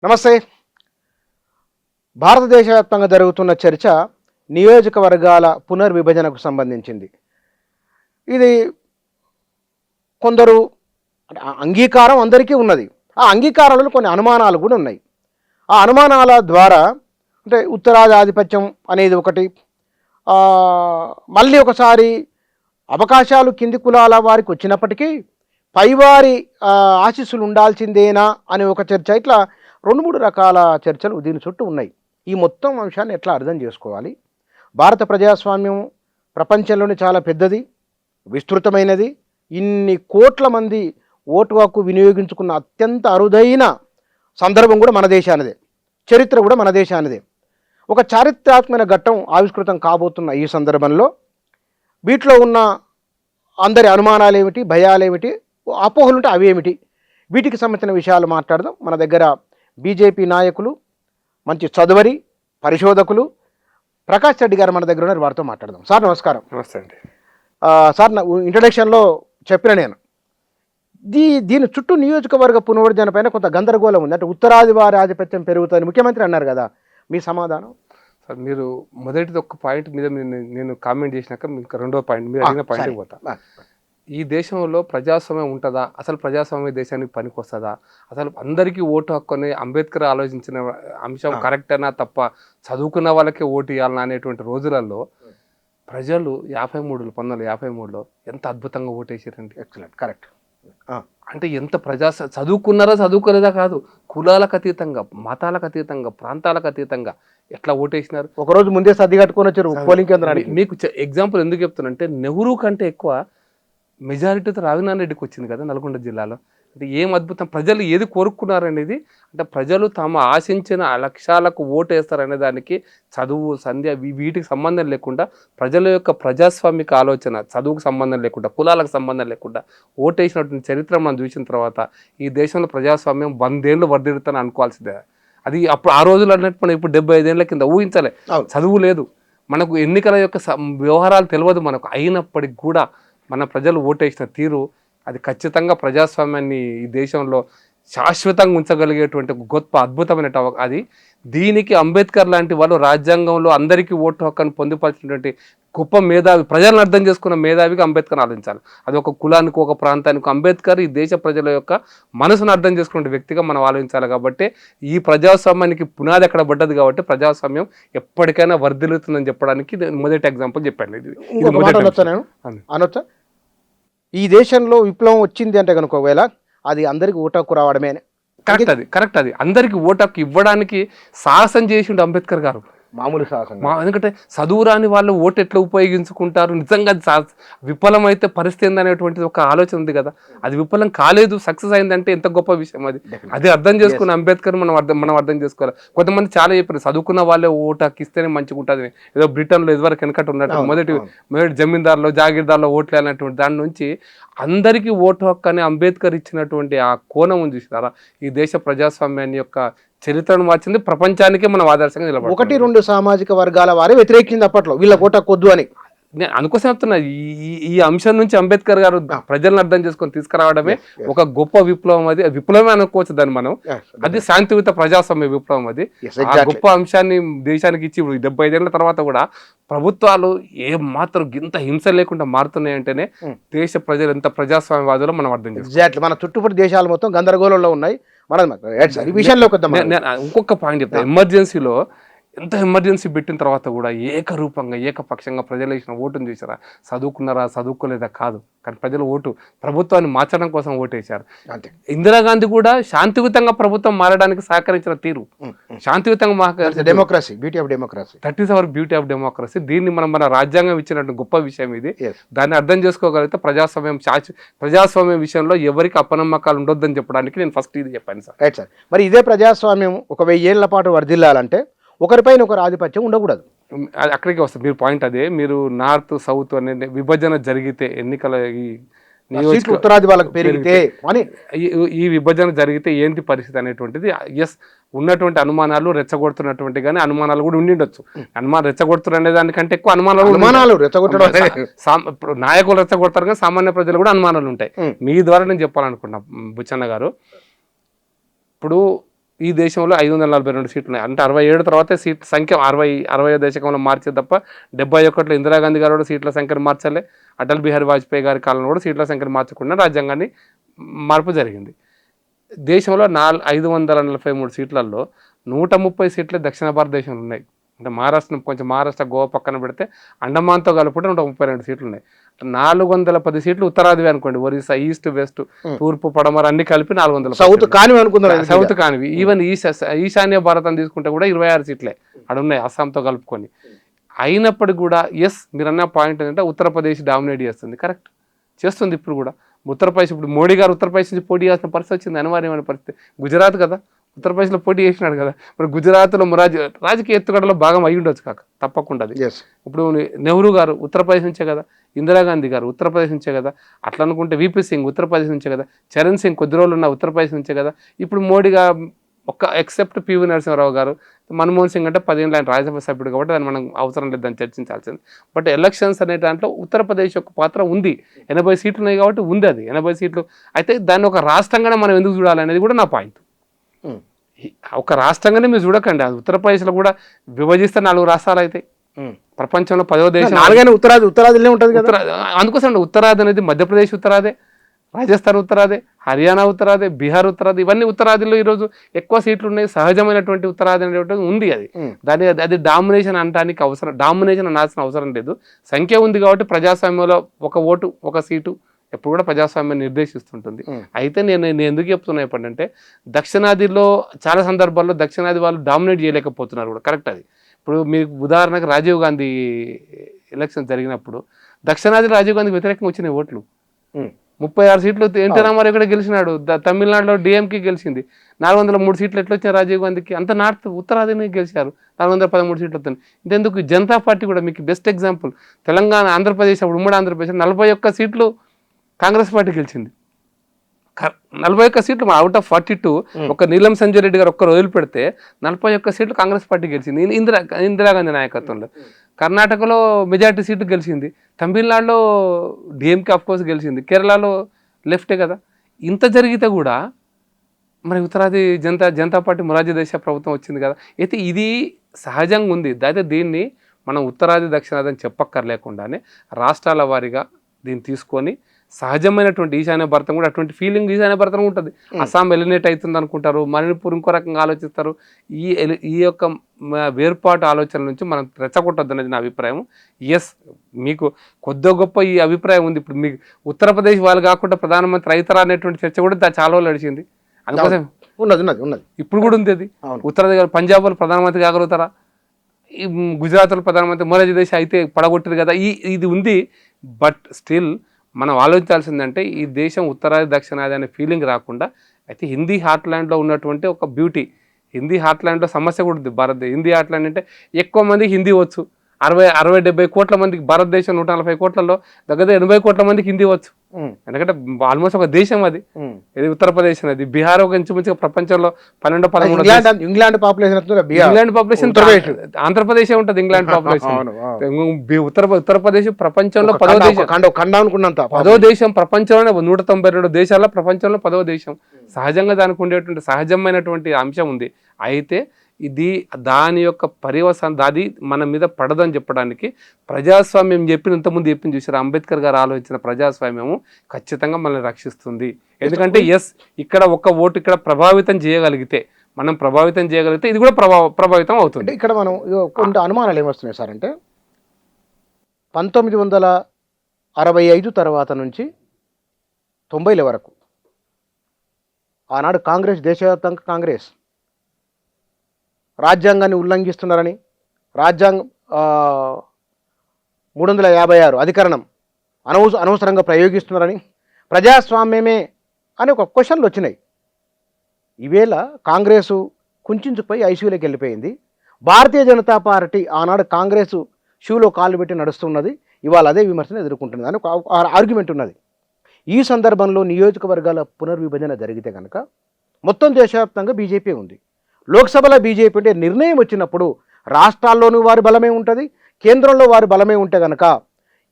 నమస్తే. భారతదేశ వ్యాప్తంగా జరుగుతున్న చర్చ నియోజకవర్గాల పునర్విభజనకు సంబంధించింది. ఇది కొందరు అంగీకారం అందరికీ ఉన్నది. ఆ అంగీకారంలో కొన్ని అనుమానాలు కూడా ఉన్నాయి. ఆ అనుమానాల ద్వారా అంటే ఉత్తరాది ఆధిపత్యం అనేది ఒకటి, మళ్ళీ ఒకసారి అవకాశాలు కింది కులాల వారికి వచ్చినప్పటికీ పైవారి ఆశీస్సులు ఉండాల్సిందేనా అనే ఒక చర్చ, ఇట్లా 2-3 రకాల చర్చలు దీని చుట్టూ ఉన్నాయి. ఈ మొత్తం అంశాన్ని ఎట్లా అర్థం చేసుకోవాలి? భారత ప్రజాస్వామ్యం ప్రపంచంలోనే చాలా పెద్దది, విస్తృతమైనది. ఇన్ని కోట్ల మంది ఓటు హక్కు వినియోగించుకున్న అత్యంత అరుదైన సందర్భం కూడా మన దేశానిదే, చరిత్ర కూడా మన దేశానిదే. ఒక చారిత్రాత్మక ఘట్టం ఆవిష్కృతం కాబోతున్న ఈ సందర్భంలో వీటిలో ఉన్న అందరి అనుమానాలు ఏమిటి, భయాలు ఏమిటి, అపోహలుంటే అవి ఏమిటి, వీటికి సంబంధించిన విషయాలు మాట్లాడదాం. మన దగ్గర బీజేపీ నాయకులు, మంచి చదువరి పరిశోధకులు ప్రకాష్ రెడ్డి గారు మన దగ్గర ఉన్నారు. వారితో మాట్లాడదాం. సార్ నమస్కారం. నమస్తే అండి. సార్, నా ఇంట్రడక్షన్లో చెప్పిన నేను దీని చుట్టూ నియోజకవర్గ పునర్విభజన పైన కొంత గందరగోళం ఉంది. అంటే ఉత్తరాది వారి ఆధిపత్యం పెరుగుతుందని ముఖ్యమంత్రి అన్నారు కదా, మీ సమాధానం? సార్, మీరు మొదటిది ఒక పాయింట్ మీద నేను కామెంట్ చేసినాక మీకు రెండో పాయింట్ మీరు అడిగిన పాయింట్ పోతా. ఈ దేశంలో ప్రజాస్వామ్యం ఉంటుందా, అసలు ప్రజాస్వామ్య దేశానికి పనికి వస్తుందా, అసలు అందరికీ ఓటు హక్కు అని అంబేద్కర్ ఆలోచించిన అంశం కరెక్ట్ అయినా తప్ప చదువుకున్న వాళ్ళకే ఓటు ఇవ్వాలన్నా అనేటువంటి రోజులలో ప్రజలు 1953లో ఎంత అద్భుతంగా ఓటేసారండి. Excellent, correct. అంటే ఎంత చదువుకున్నారా చదువుకోలేదా కాదు, కులాలకు అతీతంగా, మతాలకు అతీతంగా, ప్రాంతాలకు అతీతంగా ఎట్లా ఓటేసినారు. ఒకరోజు ముందే సర్ది కట్టుకొని వచ్చారు పోలింగ్ కేంద్రానికి. మీకు ఎగ్జాంపుల్ ఎందుకు చెప్తున్నా, నెహ్రూ కంటే ఎక్కువ మెజారిటీతో రాఘనారాయణ రెడ్డికి వచ్చింది కదా నల్గొండ జిల్లాలో. అంటే ఏం అద్భుతం, ప్రజలు ఏది కోరుకున్నారనేది, అంటే ప్రజలు తాము ఆశించిన లక్ష్యాలకు ఓటు వేస్తారనే దానికి చదువు, సంధ్య, వీటికి సంబంధం లేకుండా ప్రజల యొక్క ప్రజాస్వామిక ఆలోచన, చదువుకు సంబంధం లేకుండా, కులాలకు సంబంధం లేకుండా ఓటేసినటువంటి చరిత్ర మనం చూసిన తర్వాత ఈ దేశంలో ప్రజాస్వామ్యం 100 ఏళ్ళు వర్ధిల్లుతానని అనుకోవాల్సిందే. అది అప్పుడు ఆ రోజులు అన్నట్టు మనం ఇప్పుడు 75 ఏళ్ల కింద ఊహించలే. చదువు లేదు, మనకు ఎన్నికల యొక్క వ్యవహారాలు తెలియదు మనకు. అయినప్పటికీ కూడా మన ప్రజలు ఓటేసిన తీరు అది ఖచ్చితంగా ప్రజాస్వామ్యాన్ని ఈ దేశంలో శాశ్వతంగా ఉంచగలిగేటువంటి గొప్ప అద్భుతమైన అది. దీనికి అంబేద్కర్ లాంటి వాళ్ళు రాజ్యాంగంలో అందరికీ ఓటు హక్కును పొందుపరిచినటువంటి గొప్ప మేధావి, ప్రజలను అర్థం చేసుకున్న మేధావిగా అంబేద్కర్ ఆలోచించాలి. అది ఒక కులానికి, ఒక ప్రాంతానికి అంబేద్కర్ ఈ దేశ ప్రజల యొక్క మనసును అర్థం చేసుకునే వ్యక్తిగా మనం ఆలోచించాలి. కాబట్టి ఈ ప్రజాస్వామ్యానికి పునాది ఎక్కడ పడ్డది కాబట్టి ప్రజాస్వామ్యం ఎప్పటికైనా వర్ధిల్లుతుందని చెప్పడానికి మొదటి ఎగ్జాంపుల్ చెప్పండి. అనొచ్చా? ఈ దేశంలో విప్లవం వచ్చింది అంటే కనుక ఒకవేళ అది అందరికి ఓటు హక్కు రావడమే. కరెక్ట్ అది అందరికి ఓటు హక్కు ఇవ్వడానికి సాహసం చేసిండు అంబేద్కర్ గారు. మామూలు సాహసం. ఎందుకంటే చదువు రాని వాళ్ళు ఓటు ఎట్లా ఉపయోగించుకుంటారు, నిజంగా విఫలం అయితే పరిస్థితి ఏందనేటువంటిది ఒక ఆలోచన ఉంది కదా. అది విఫలం కాలేదు, సక్సెస్ అయిందంటే ఎంత గొప్ప విషయం అది. అది అర్థం చేసుకున్న అంబేద్కర్ మనం అర్థం చేసుకోవాలి. కొంతమంది చాలా చెప్పారు చదువుకున్న వాళ్ళే ఓటు హక్కు ఇస్తేనే మంచిగా ఉంటుంది. ఏదో బ్రిటన్లో ఇదివరకు వెనకట ఉన్నట్టు మొదటి జమీందారులో, జాగీర్దార్లో ఓట్లు అనేటువంటి దాని నుంచి అందరికీ ఓటు హక్కు అని అంబేద్కర్ ఇచ్చినటువంటి ఆ కోణం చూసినారా ఈ దేశ ప్రజాస్వామ్యాన్ని యొక్క చరిత్రను మార్చింది. ప్రపంచానికే మనం ఆదర్శంగా నిలబడి 1-2 సామాజిక వర్గాల వారే వ్యతిరేకించింది అప్పట్లో, వీళ్ళ కోట కొద్దు అని. నేను అనుకోసం చెప్తున్నా, ఈ అంశం నుంచి అంబేద్కర్ గారు ప్రజలను అర్థం చేసుకొని తీసుకురావడమే ఒక గొప్ప విప్లవం. అది విప్లవమే అనుకోవచ్చు దాన్ని మనం. అది శాంతియుత ప్రజాస్వామ్య విప్లవం. అది ఆ గొప్ప అంశాన్ని దేశానికి ఇచ్చి 75 ఏళ్ల తర్వాత కూడా ప్రభుత్వాలు ఏం మాత్రం ఇంత హింస లేకుండా మారుతున్నాయంటేనే దేశ ప్రజలు ఎంత ప్రజాస్వామ్యవాదులో మనం అర్థం చేసుకోవాలి. మన చుట్టుపక్కల దేశాలు మొత్తం గందరగోళంలో ఉన్నాయి. ఈ విషయంలో ఇంకొక పాయింట్ చెప్తాను. ఎమర్జెన్సీలో ఎంత ఎమర్జెన్సీ పెట్టిన తర్వాత కూడా ఏకరూపంగా, ఏకపక్షంగా ప్రజలు వేసిన ఓటును చూసారా. చదువుకున్నారా చదువుకోలేదా కాదు, కానీ ప్రజలు ఓటు ప్రభుత్వాన్ని మార్చడం కోసం ఓటేశారు. ఇందిరాగాంధీ కూడా శాంతియుతంగా ప్రభుత్వం మారడానికి సహకరించిన తీరు శాంతియుతంగా democracy, beauty of democracy. That is our beauty of democracy. దీన్ని మన రాజ్యాంగం ఇచ్చినట్టు గొప్ప విషయం ఇది. దాన్ని అర్థం చేసుకోగలిగితే ప్రజాస్వామ్యం విషయంలో ఎవరికి అపనమ్మకాలు ఉండొద్దని చెప్పడానికి నేను ఫస్ట్ ఇది చెప్పాను సార్. Right sir. మరి ఇదే ప్రజాస్వామ్యం ఒక 1000 ఏళ్ల పాటు వర్ధిల్లాలంటే ఒకరిపైన ఒకరు ఆధిపత్యం ఉండకూడదు. అక్కడికి వస్తుంది మీరు పాయింట్. అదే మీరు నార్త్ సౌత్ అనే విభజన జరిగితే, ఎన్నికల ఉత్తరాది వాళ్ళకి పెరిగితే ఈ విభజన జరిగితే ఏంటి పరిస్థితి అనేటువంటిది ఉన్నటువంటి అనుమానాలు రెచ్చగొడుతున్నటువంటి కానీ అనుమానాలు కూడా ఉండిండొచ్చు. రెచ్చగొడుతున్నారు అనే దానికంటే ఎక్కువ అనుమానాలు రెచ్చగొట్టడం. నాయకులు రెచ్చగొడతారు కానీ సామాన్య ప్రజలు కూడా అనుమానాలు ఉంటాయి. మీ ద్వారా నేను చెప్పాలనుకున్నా బుచ్చన్న గారు, ఇప్పుడు ఈ దేశంలో 542 సీట్లు ఉన్నాయి. అంటే 67 తర్వాతే సీట్ల సంఖ్య 60 దశకంలో మార్చేది తప్ప 71లో ఇందిరాగాంధీ గారు కూడా సీట్ల సంఖ్యను మార్చలే. అటల్ బిహారీ వాజ్పేయి గారి కాలంలో కూడా సీట్ల సంఖ్యను మార్చకుండా రాజ్యాంగాన్ని మార్పు జరిగింది. దేశంలో 543 సీట్లలో 130 సీట్లే దక్షిణ భారతదేశంలో ఉన్నాయి. అంటే మహారాష్ట్ర గోవా పక్కన పెడితే అండమాన్తో కలుపుకుంటే 132 సీట్లు ఉన్నాయి. 410 సీట్లు ఉత్తరాదివి అనుకోండి, ఒరిస్సా, ఈస్ట్, వెస్ట్, తూర్పు, పడమర అన్ని కలిపి 400. సౌత్ కానివి అనుకుందాం, సౌత్ కానివి. ఈవెన్ ఈశాన్య భారతం తీసుకుంటే కూడా 26 సీట్లే అక్కడ ఉన్నాయి అస్సాంతో కలుపుకొని. అయినప్పటికీ కూడా మీరన్న పాయింట్ ఏంటంటే ఉత్తరప్రదేశ్ డామినేట్ చేస్తుంది. కరెక్ట్, చేస్తుంది ఇప్పుడు కూడా. ఉత్తరప్రదేశ్ ఇప్పుడు మోడీ గారు ఉత్తరప్రదేశ్ నుంచి పోటీ చేసిన పరిస్థితి వచ్చింది, అనివార్యమైన పరిస్థితి. గుజరాత్ కదా, ఉత్తరప్రదేశ్లో పోటీ చేసినాడు కదా, మరి గుజరాత్లో రాజకీయ ఎత్తుగడలో భాగం అయి ఉండొచ్చు కాక తప్పకుండా అది. ఇప్పుడు నెహ్రూ గారు ఉత్తరప్రదేశ్ నుంచే కదా, ఇందిరాగాంధీ గారు ఉత్తరప్రదేశ్ నుంచే కదా, అట్లా అనుకుంటే వీపీ సింగ్ ఉత్తరప్రదేశ్ నుంచే కదా, చరణ్ సింగ్ కొద్ది రోజులు ఉన్న ఉత్తరప్రదేశ్ నుంచే కదా. ఇప్పుడు మోడీగా ఒక్క ఎక్సెప్ట్ పివి నరసింహారావు గారు, మన్మోహన్ సింగ్ అంటే 10 ఏళ్ళు ఆయన రాజ్యసభ సభ్యుడు కాబట్టి దాన్ని మనం అవసరం లేదు దాన్ని చర్చించాల్సింది. బట్ ఎలక్షన్స్ అనే దాంట్లో ఉత్తరప్రదేశ్ యొక్క పాత్ర ఉంది. 80 సీట్లు ఉన్నాయి కాబట్టి ఉంది, అది 80 సీట్లు. అయితే దాన్ని ఒక రాష్ట్రంగానే మనం ఎందుకు చూడాలనేది కూడా నా పాయింట్. ఒక రాష్ట్రంగానే మీరు చూడకండి, అది ఉత్తరప్రదేశ్లో కూడా విభజిస్తే 4 రాష్ట్రాలు అయితే ప్రపంచంలో 10వ దేశం. ఉత్తరాదిలో ఉంటుంది కదా, అందుకోసం ఉత్తరాది అనేది మధ్యప్రదేశ్ ఉత్తరాదే, రాజస్థాన్ ఉత్తరాదే, హర్యానా ఉత్తరాదే, బీహార్ ఉత్తరాది, ఇవన్నీ ఉత్తరాదిలో ఈరోజు ఎక్కువ సీట్లు ఉన్నాయి. సహజమైనటువంటి ఉత్తరాది అనేటువంటి ఉంది. అది డామినేషన్ అనడానికి అవసరం, డామినేషన్ అనాల్సిన అవసరం లేదు. సంఖ్య ఉంది కాబట్టి ప్రజాస్వామ్యంలో ఒక ఓటు ఒక సీటు ఎప్పుడు కూడా ప్రజాస్వామ్యం నిర్దేశిస్తుంటుంది. అయితే నేను ఎందుకు చెప్తున్నా ఇప్పుడంటే దక్షిణాదిలో చాలా సందర్భాల్లో దక్షిణాది వాళ్ళు డామినేట్ చేయలేకపోతున్నారు కూడా. కరెక్ట్ అది. ఇప్పుడు మీకు ఉదాహరణకు రాజీవ్ గాంధీ ఎలక్షన్ జరిగినప్పుడు దక్షిణాదిలో రాజీవ్ గాంధీకి వ్యతిరేకంగా వచ్చినాయి ఓట్లు. 36 సీట్లు ఎన్టీ రామారావు ఇక్కడ గెలిచినాడు. తమిళనాడులో డిఎంకి గెలిచింది. 403 సీట్లు ఎట్లా వచ్చాయి రాజీవ్ గాంధీకి? అంత నార్త్ ఉత్తరాదిని గెలిచారు, 413 సీట్లు వస్తాయి. ఇంతెందుకు జనతా పార్టీ కూడా మీకు బెస్ట్ ఎగ్జాంపుల్. తెలంగాణ, ఆంధ్రప్రదేశ్, అప్పుడు ఉమ్మడి ఆంధ్రప్రదేశ్ 41 సీట్లు కాంగ్రెస్ పార్టీ గెలిచింది. 41 సీట్లు అవుట్ ఆఫ్ 42. ఒక నీలం సంజయ్ రెడ్డి గారు ఒక్కరు వదిలిపెడితే 41 సీట్లు కాంగ్రెస్ పార్టీ గెలిచింది ఇందిరాగాంధీ నాయకత్వంలో. కర్ణాటకలో మెజారిటీ సీట్లు గెలిచింది. తమిళనాడులో డిఎంకే ఆఫ్కోర్స్ గెలిచింది. కేరళలో లెఫ్టే కదా. ఇంత జరిగితే కూడా మరి ఉత్తరాది జనతా పార్టీ మొరార్జీ దేశాయ్ ప్రభుత్వం వచ్చింది కదా. అయితే ఇది సహజంగా ఉంది. అయితే దీన్ని మనం ఉత్తరాది దక్షిణాది అని చెప్పక్కర్లేకుండానే రాష్ట్రాల వారీగా దీన్ని తీసుకొని సహజమైనటువంటి ఈశాన్య భారతం కూడా అటువంటి ఫీలింగ్ ఈశాన్య భారతం ఉంటుంది. అస్సాం ఎలినేట్ అవుతుంది అనుకుంటారు, మణిపూర్ ఇంకో రకంగా ఆలోచిస్తారు. ఈ యొక్క వేర్పాటు ఆలోచన నుంచి మనం రెచ్చగొట్టొద్దు అనేది నా అభిప్రాయం. మీకు కొద్ది గొప్ప ఈ అభిప్రాయం ఉంది. ఇప్పుడు మీకు ఉత్తరప్రదేశ్ వాళ్ళు కాకుండా ప్రధానమంత్రి అవుతారా అనేటువంటి చర్చ కూడా చాలా రోజులు నడిచింది. అందుకోసం ఉన్నది ఇప్పుడు కూడా ఉంది అది. ఉత్తరప్రదేశ్ పంజాబ్ వాళ్ళు ప్రధానమంత్రి కాగలుగుతారా? గుజరాత్లో ప్రధానమంత్రి మొరార్జీ దేశాయ్ అయితే పడగొట్టారు కదా. ఇది ఉంది. బట్ స్టిల్ మనం ఆలోచించాల్సిందంటే ఈ దేశం ఉత్తరాది దక్షిణాది అనే ఫీలింగ్ రాకుండా అయితే హిందీ హార్ట్లాండ్లో ఉన్నటువంటి ఒక బ్యూటీ, హిందీ హార్ట్లాండ్లో సమస్య కూడా ఉంది. హిందీ హార్ట్లాండ్ అంటే ఎక్కువ మందికి హిందీ వచ్చు. 60-70 కోట్ల మందికి, భారతదేశం 140 కోట్లలో దగ్గర 80 కోట్ల మందికి హిందీ వచ్చు. ఎందుకంటే ఆల్మోస్ట్ ఒక దేశం అది. ఇది ఉత్తరప్రదేశ్ అనేది. బీహార్ ఒక ఇంచుమించుగా ప్రపంచంలో 12-13 ఇంగ్లాండ్ పాపులేషన్, ఆంధ్రప్రదేశ్ ఉంటుంది ఇంగ్లాండ్ పాపులేషన్. ఉత్తరప్రదేశ్ ప్రపంచంలో 10వ దేశం. ప్రపంచంలోనే 192 దేశాల్లో ప్రపంచంలో 10వ దేశం. సహజంగా దానికి ఉండేటువంటి సహజమైనటువంటి అంశం ఉంది. అయితే ఇది దాని యొక్క పర్యవసానం అది మన మీద పడదని చెప్పడానికి ప్రజాస్వామ్యం ఇంతకుముందు చెప్పింది చూసారు, అంబేద్కర్ గారు ఆలోచించిన ప్రజాస్వామ్యము ఖచ్చితంగా మనల్ని రక్షిస్తుంది. ఎందుకంటే ఇక్కడ ఒక ఓటు ఇక్కడ ప్రభావితం చేయగలిగితే ఇది కూడా ప్రభావితం అవుతుంది. ఇక్కడ మనం కొన్ని అనుమానాలు ఏమొస్తున్నాయి సార్ అంటే 1965 తర్వాత నుంచి 90ల వరకు ఆనాడు కాంగ్రెస్, దేశవ్యాప్తంగా కాంగ్రెస్ రాజ్యాంగాన్ని ఉల్లంఘిస్తున్నారని, రాజ్యాంగం 356 అధికరణం అనవసరంగా ప్రయోగిస్తున్నారని, ప్రజాస్వామ్యమే అని ఒక క్వశ్చన్లు వచ్చినాయి. ఈవేళ కాంగ్రెసు కుంచుకుపోయి ఐసీయూలోకి వెళ్ళిపోయింది. భారతీయ జనతా పార్టీ ఆనాడు కాంగ్రెసు షూలో కాళ్ళు పెట్టి నడుస్తున్నది, ఇవాళ అదే విమర్శను ఎదుర్కొంటున్నది అని ఒక ఆర్గ్యుమెంట్ ఉన్నది. ఈ సందర్భంలో నియోజకవర్గాల పునర్విభజన జరిగితే కనుక మొత్తం దేశవ్యాప్తంగా బీజేపీ ఉంది. లోక్సభలో బీజేపీ అంటే నిర్ణయం వచ్చినప్పుడు రాష్ట్రాల్లోనూ వారి బలమే ఉంటుంది, కేంద్రంలో వారి బలమే ఉంటే కనుక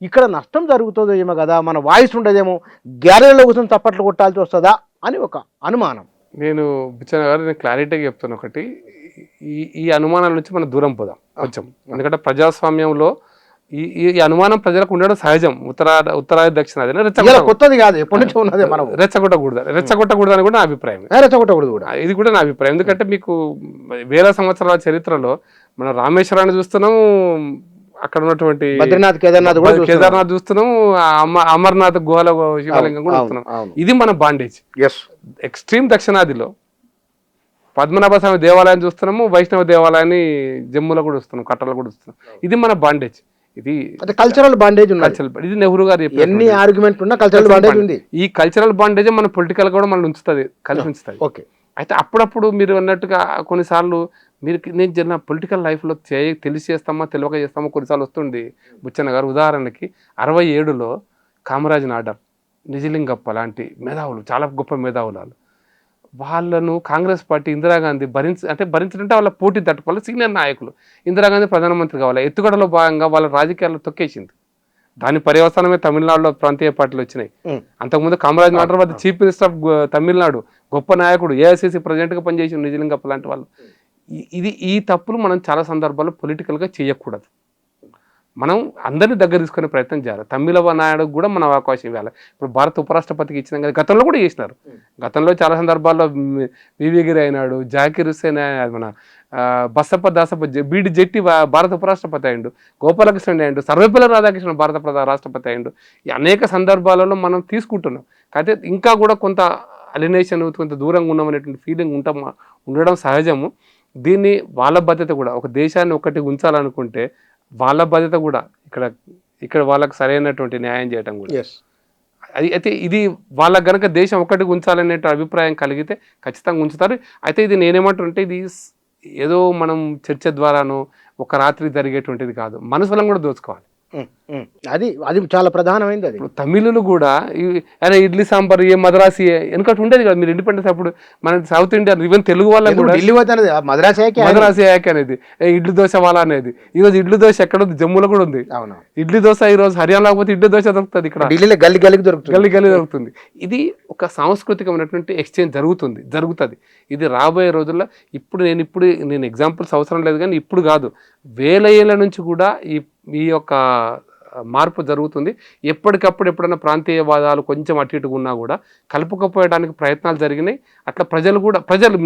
ఇక్కడ నష్టం జరుగుతుందో ఏమో కదా, మన వాయిస్ ఉండదేమో, గ్యాలరీలో కూర్చొని చప్పట్లు కొట్టాల్సి వస్తుందా అని ఒక అనుమానం. నేను బుచ్చన్న గారు నేను క్లారిటీగా చెప్తాను ఒకటి, ఈ అనుమానాల నుంచి మనం దూరం పోదాం కొంచెం. ఎందుకంటే ప్రజాస్వామ్యంలో ఈ అనుమానం ప్రజలకు ఉండడం సహజం. ఉత్తరాది దక్షిణాది కొత్తది కాదు, ఎప్పటి నుంచి ఉన్నదే. మనం రెచ్చగొట్టకూడదు అని కూడా నా అభిప్రాయం. రెచ్చగొట్టకూడదు కూడా, ఇది కూడా నా అభిప్రాయం. ఎందుకంటే మీకు వేల సంవత్సరాల చరిత్రలో మనం రామేశ్వరాన్ని చూస్తున్నాం, అక్కడ ఉన్నటువంటి బద్రీనాథ్ కేదార్నాథ్ చూస్తున్నాం, అమర్నాథ్ గుహల శివలింగం కూడా చూస్తున్నాం. ఇది మన బాండేజ్. ఎక్స్ట్రీమ్ దక్షిణాదిలో పద్మనాభ స్వామి దేవాలయాన్ని చూస్తున్నాము, వైష్ణవ దేవాలయాన్ని జమ్మూలో కూడా చూస్తున్నాం, కట్టలో కూడా చూస్తున్నాం. ఇది మన బాండేజ్. ఇది కల్చరల్ బాండేజ్. ఇది నెహ్రూ గారు ఎన్ని ఆర్గ్యుమెంట్ ఉన్నా కల్చరల్ బాండేజ్ ఉంది. ఈ కల్చరల్ బాండేజ్ మన పొలిటికల్ కూడా మనం ఉంచుతుంది, కలిసి ఉంచుతుంది. ఓకే. అయితే అప్పుడప్పుడు మీరు అన్నట్టుగా కొన్నిసార్లు నేను జరిగిన పొలిటికల్ లైఫ్లో తెలిసి చేస్తామా తెలియక చేస్తామా కొన్నిసార్లు వస్తుంది బుచ్చన్న గారు. ఉదాహరణకి 67లో కామరాజ్ నాడర్, నిజలింగప్ప లాంటి మేధావులు, చాలా గొప్ప మేధావులు, వాళ్ళను కాంగ్రెస్ పార్టీ ఇందిరాగాంధీ భరించడంటే వాళ్ళ పోటీ తట్టుకోవాలి. సీనియర్ నాయకులు, ఇందిరాగాంధీ ప్రధానమంత్రి కావాలి, ఎత్తుగడలో భాగంగా వాళ్ళ రాజకీయాల్లో తొక్కేసింది. దాని పర్యవసానమే తమిళనాడులో ప్రాంతీయ పార్టీలు వచ్చినాయి. అంతకుముందు కామరాజ్ నాడర్ వారి చీఫ్ మినిస్టర్ ఆఫ్ తమిళనాడు, గొప్ప నాయకుడు, ఏఐసిసి ప్రెసిడెంట్గా పనిచేసిన నిజలింగప్ప లాంటి వాళ్ళు. ఈ తప్పులు మనం చాలా సందర్భాల్లో పొలిటికల్గా చేయకూడదు. మనం అందరినీ దగ్గర తీసుకునే ప్రయత్నం చేయాలి. తమిళ నాయుడుకు కూడా మనం అవకాశం ఇవ్వాలి. ఇప్పుడు భారత ఉపరాష్ట్రపతికి ఇచ్చినాం కదా, గతంలో కూడా చేసినారు. గతంలో చాలా సందర్భాల్లో వివిగిరి అయినాడు, జాకిర్ హుస్సేన్, మన బసప్ప దాసప్ప, బీడి జెట్టి భారత ఉపరాష్ట్రపతి అయ్యిండు, గోపాలకృష్ణ అయ్యిండు, సర్వేపల్లి రాధాకృష్ణ భారత రాష్ట్రపతి అయ్యిండు. ఈ అనేక సందర్భాలలో మనం తీసుకుంటున్నాం. అయితే ఇంకా కూడా కొంత అలినేషన్, కొంత దూరంగా ఉన్నామనేటువంటి ఫీలింగ్ ఉండడం సహజము. దీన్ని వాళ్ళ బాధ్యత కూడా, ఒక దేశాన్ని ఒకటి ఉంచాలనుకుంటే వాళ్ళ బాధ్యత కూడా ఇక్కడ వాళ్ళకి సరైనటువంటి న్యాయం చేయడం కూడా. అయితే ఇది వాళ్ళకి గనక దేశం ఒకటి ఉంచాలనే అభిప్రాయం కలిగితే ఖచ్చితంగా ఉంచుతారు. అయితే ఇది నేనేమంటుంటే, ఇది ఏదో మనం చర్చ ద్వారానో ఒక రాత్రి జరిగేటువంటిది కాదు, మనసులను కూడా దోచుకోవాలి. అది చాలా ప్రధానమైనది. అది తమిళులు కూడా ఇడ్లీ సాంబార్ ఏ మద్రాసి వెనకటి ఉండేది కదా. మీరు ఇండిపెండెన్స్ అప్పుడు మన సౌత్ ఇండియా ఈవెన్ తెలుగు వాళ్ళకి కూడా మద్రాసి యాక్ అనేది, ఇడ్లీ దోశ వాళ్ళ అనేది. ఈ రోజు ఇడ్లీ దోశ ఎక్కడ ఉంది? జమ్మూలో కూడా ఉంది ఇడ్లీ దోశ. ఈ రోజు హర్యానా పోతే ఇడ్లీ దోశ దొరుకుతుంది, ఇక్కడ గల్లీ దొరుకుతుంది. ఇది ఒక సాంస్కృతికమైనటువంటి ఎక్స్చేంజ్ జరుగుతుంది. ఇది రాబోయే రోజుల్లో ఇప్పుడు నేను ఎగ్జాంపుల్స్ అవసరం లేదు, కానీ ఇప్పుడు కాదు, వేల ఏళ్ళ నుంచి కూడా ఈ యొక్క మార్పు జరుగుతుంది. ఎప్పటికప్పుడు ఎప్పుడైనా ప్రాంతీయవాదాలు కొంచెం అటు ఇటుగా ఉన్నా కూడా కలుపుకపోయడానికి ప్రయత్నాలు జరిగినాయి. అట్లా ప్రజలు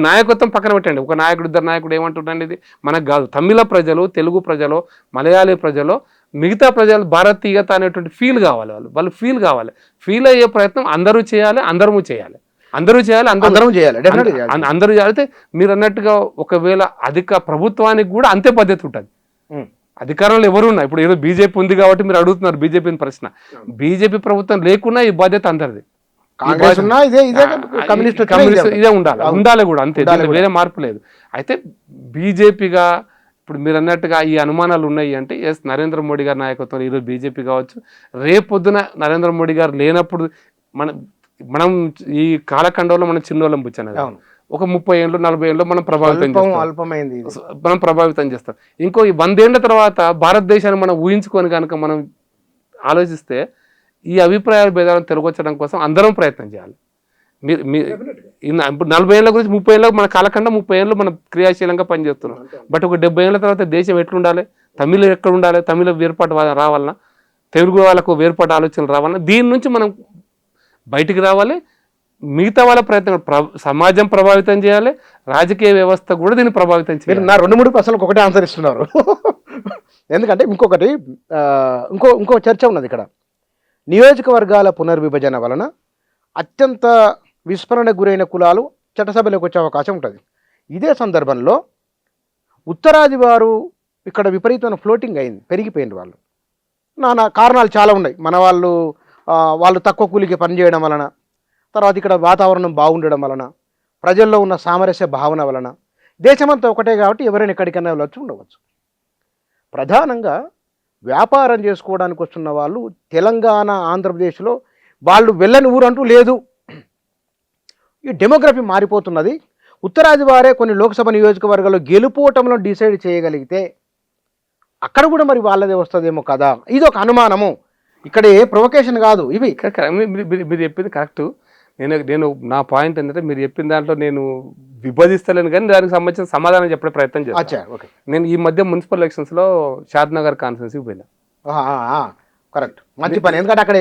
నాయకత్వం పక్కన పెట్టండి, ఒక నాయకుడు ఇద్దరు నాయకుడు ఏమంటుండండి, ఇది మనకు కాదు. తమిళ ప్రజలు, తెలుగు ప్రజలు, మలయాళీ ప్రజలు, మిగతా ప్రజలు భారతీయత అనేటువంటి ఫీల్ కావాలి. వాళ్ళు ఫీల్ అయ్యే ప్రయత్నం అందరూ చేయాలి. అందరూ చేయాలి. అయితే మీరు అన్నట్టుగా ఒకవేళ అధిక ప్రభుత్వానికి కూడా అంతే పద్ధతి ఉంటుంది. అధికారంలో ఎవరు ఉన్నా, ఇప్పుడు ఏదో బీజేపీ ఉంది కాబట్టి మీరు అడుగుతున్నారు బీజేపీని ప్రశ్న. బీజేపీ ప్రభుత్వం లేకున్నా ఈ బాధ్యత అందరిది, ఇదే ఉండాలి కూడా, అంతే, వేరే మార్పు లేదు. అయితే బీజేపీగా ఇప్పుడు మీరు అన్నట్టుగా ఈ అనుమానాలు ఉన్నాయి అంటే, ఎస్, నరేంద్ర మోడీ గారి నాయకత్వం ఈరోజు బీజేపీ కావచ్చు, రేపొద్దున నరేంద్ర మోడీ గారు లేనప్పుడు మనం ఈ కాలఖండంలో మనం చిన్నోళ్ళం పుచ్చాను. ఒక 30 ఏళ్ళు 40 ఏళ్ళు మనం ప్రభావితం చేస్తాం. ఇంకో 100 ఏళ్ల తర్వాత భారతదేశాన్ని మనం ఊహించుకొని కనుక మనం ఆలోచిస్తే ఈ అభిప్రాయాల భేదాలను తిరగొచ్చడం కోసం అందరం ప్రయత్నం చేయాలి. ఇప్పుడు 40 ఏళ్ళ గురించి 30 ఏళ్ళ మన కాలఖండం 30 ఏళ్ళు మనం క్రియాశీలంగా పనిచేస్తున్నాం. బట్ ఒక 70 ఏళ్ళ తర్వాత దేశం ఎట్లుండాలి, తమిళ ఎక్కడ ఉండాలి, తమిళ వేర్పాటు రావాలన్నా, తెలుగు వాళ్ళకు వేర్పాటు ఆలోచనలు రావాలన్నా, దీని నుంచి మనం బయటికి రావాలి. మిగతా వాళ్ళ ప్రయత్నం, సమాజం ప్రభావితం చేయాలి, రాజకీయ వ్యవస్థ కూడా దీన్ని ప్రభావితం చేయాలి. నా 2-3 ప్రశ్నలకు ఒకటే ఆన్సర్ ఇస్తున్నారు. ఎందుకంటే ఇంకో చర్చ ఉన్నది ఇక్కడ. నియోజకవర్గాల పునర్విభజన వలన అత్యంత విస్మరణకు గురైన కులాలు చట్టసభలోకి వచ్చే అవకాశం ఉంటుంది. ఇదే సందర్భంలో ఉత్తరాది వారు ఇక్కడ విపరీతమైన ఫ్లోటింగ్ అయింది, పెరిగిపోయింది. వాళ్ళు నానా కారణాలు చాలా ఉన్నాయి. మన వాళ్ళు తక్కువ కూలికి పనిచేయడం వలన, తర్వాత ఇక్కడ వాతావరణం బాగుండడం వలన, ప్రజల్లో ఉన్న సామరస్య భావన వలన, దేశమంతా ఒకటే కాబట్టి ఎవరైనా ఎక్కడికైనా ఉండవచ్చు. ప్రధానంగా వ్యాపారం చేసుకోవడానికి వస్తున్న వాళ్ళు తెలంగాణ, ఆంధ్రప్రదేశ్లో వాళ్ళు వెళ్ళని ఊరు అంటూ లేదు. ఈ డెమోగ్రఫీ మారిపోతున్నది. ఉత్తరాది వారే కొన్ని లోక్సభ నియోజకవర్గాల్లో గెలుపోవటంలో డిసైడ్ చేయగలిగితే అక్కడ కూడా మరి వాళ్ళదే వస్తుందేమో కదా, ఇది ఒక అనుమానము. ఇక్కడ ఏ ప్రొవకేషన్ కాదు. మీరు చెప్పింది కరెక్ట్. నేను నా పాయింట్ ఏంటంటే మీరు చెప్పిన దాంట్లో నేను విభజిస్తలేను కానీ దానికి సంబంధించిన సమాధానం చెప్పే ప్రయత్నం చేస్తాను. నేను ఈ మధ్య మున్సిపల్ ఎలక్షన్స్లో షాద్నగర్ కాన్ఫరెన్స్కి పోయినా. కరెక్ట్, మంచి పని. ఎందుకంటే అక్కడ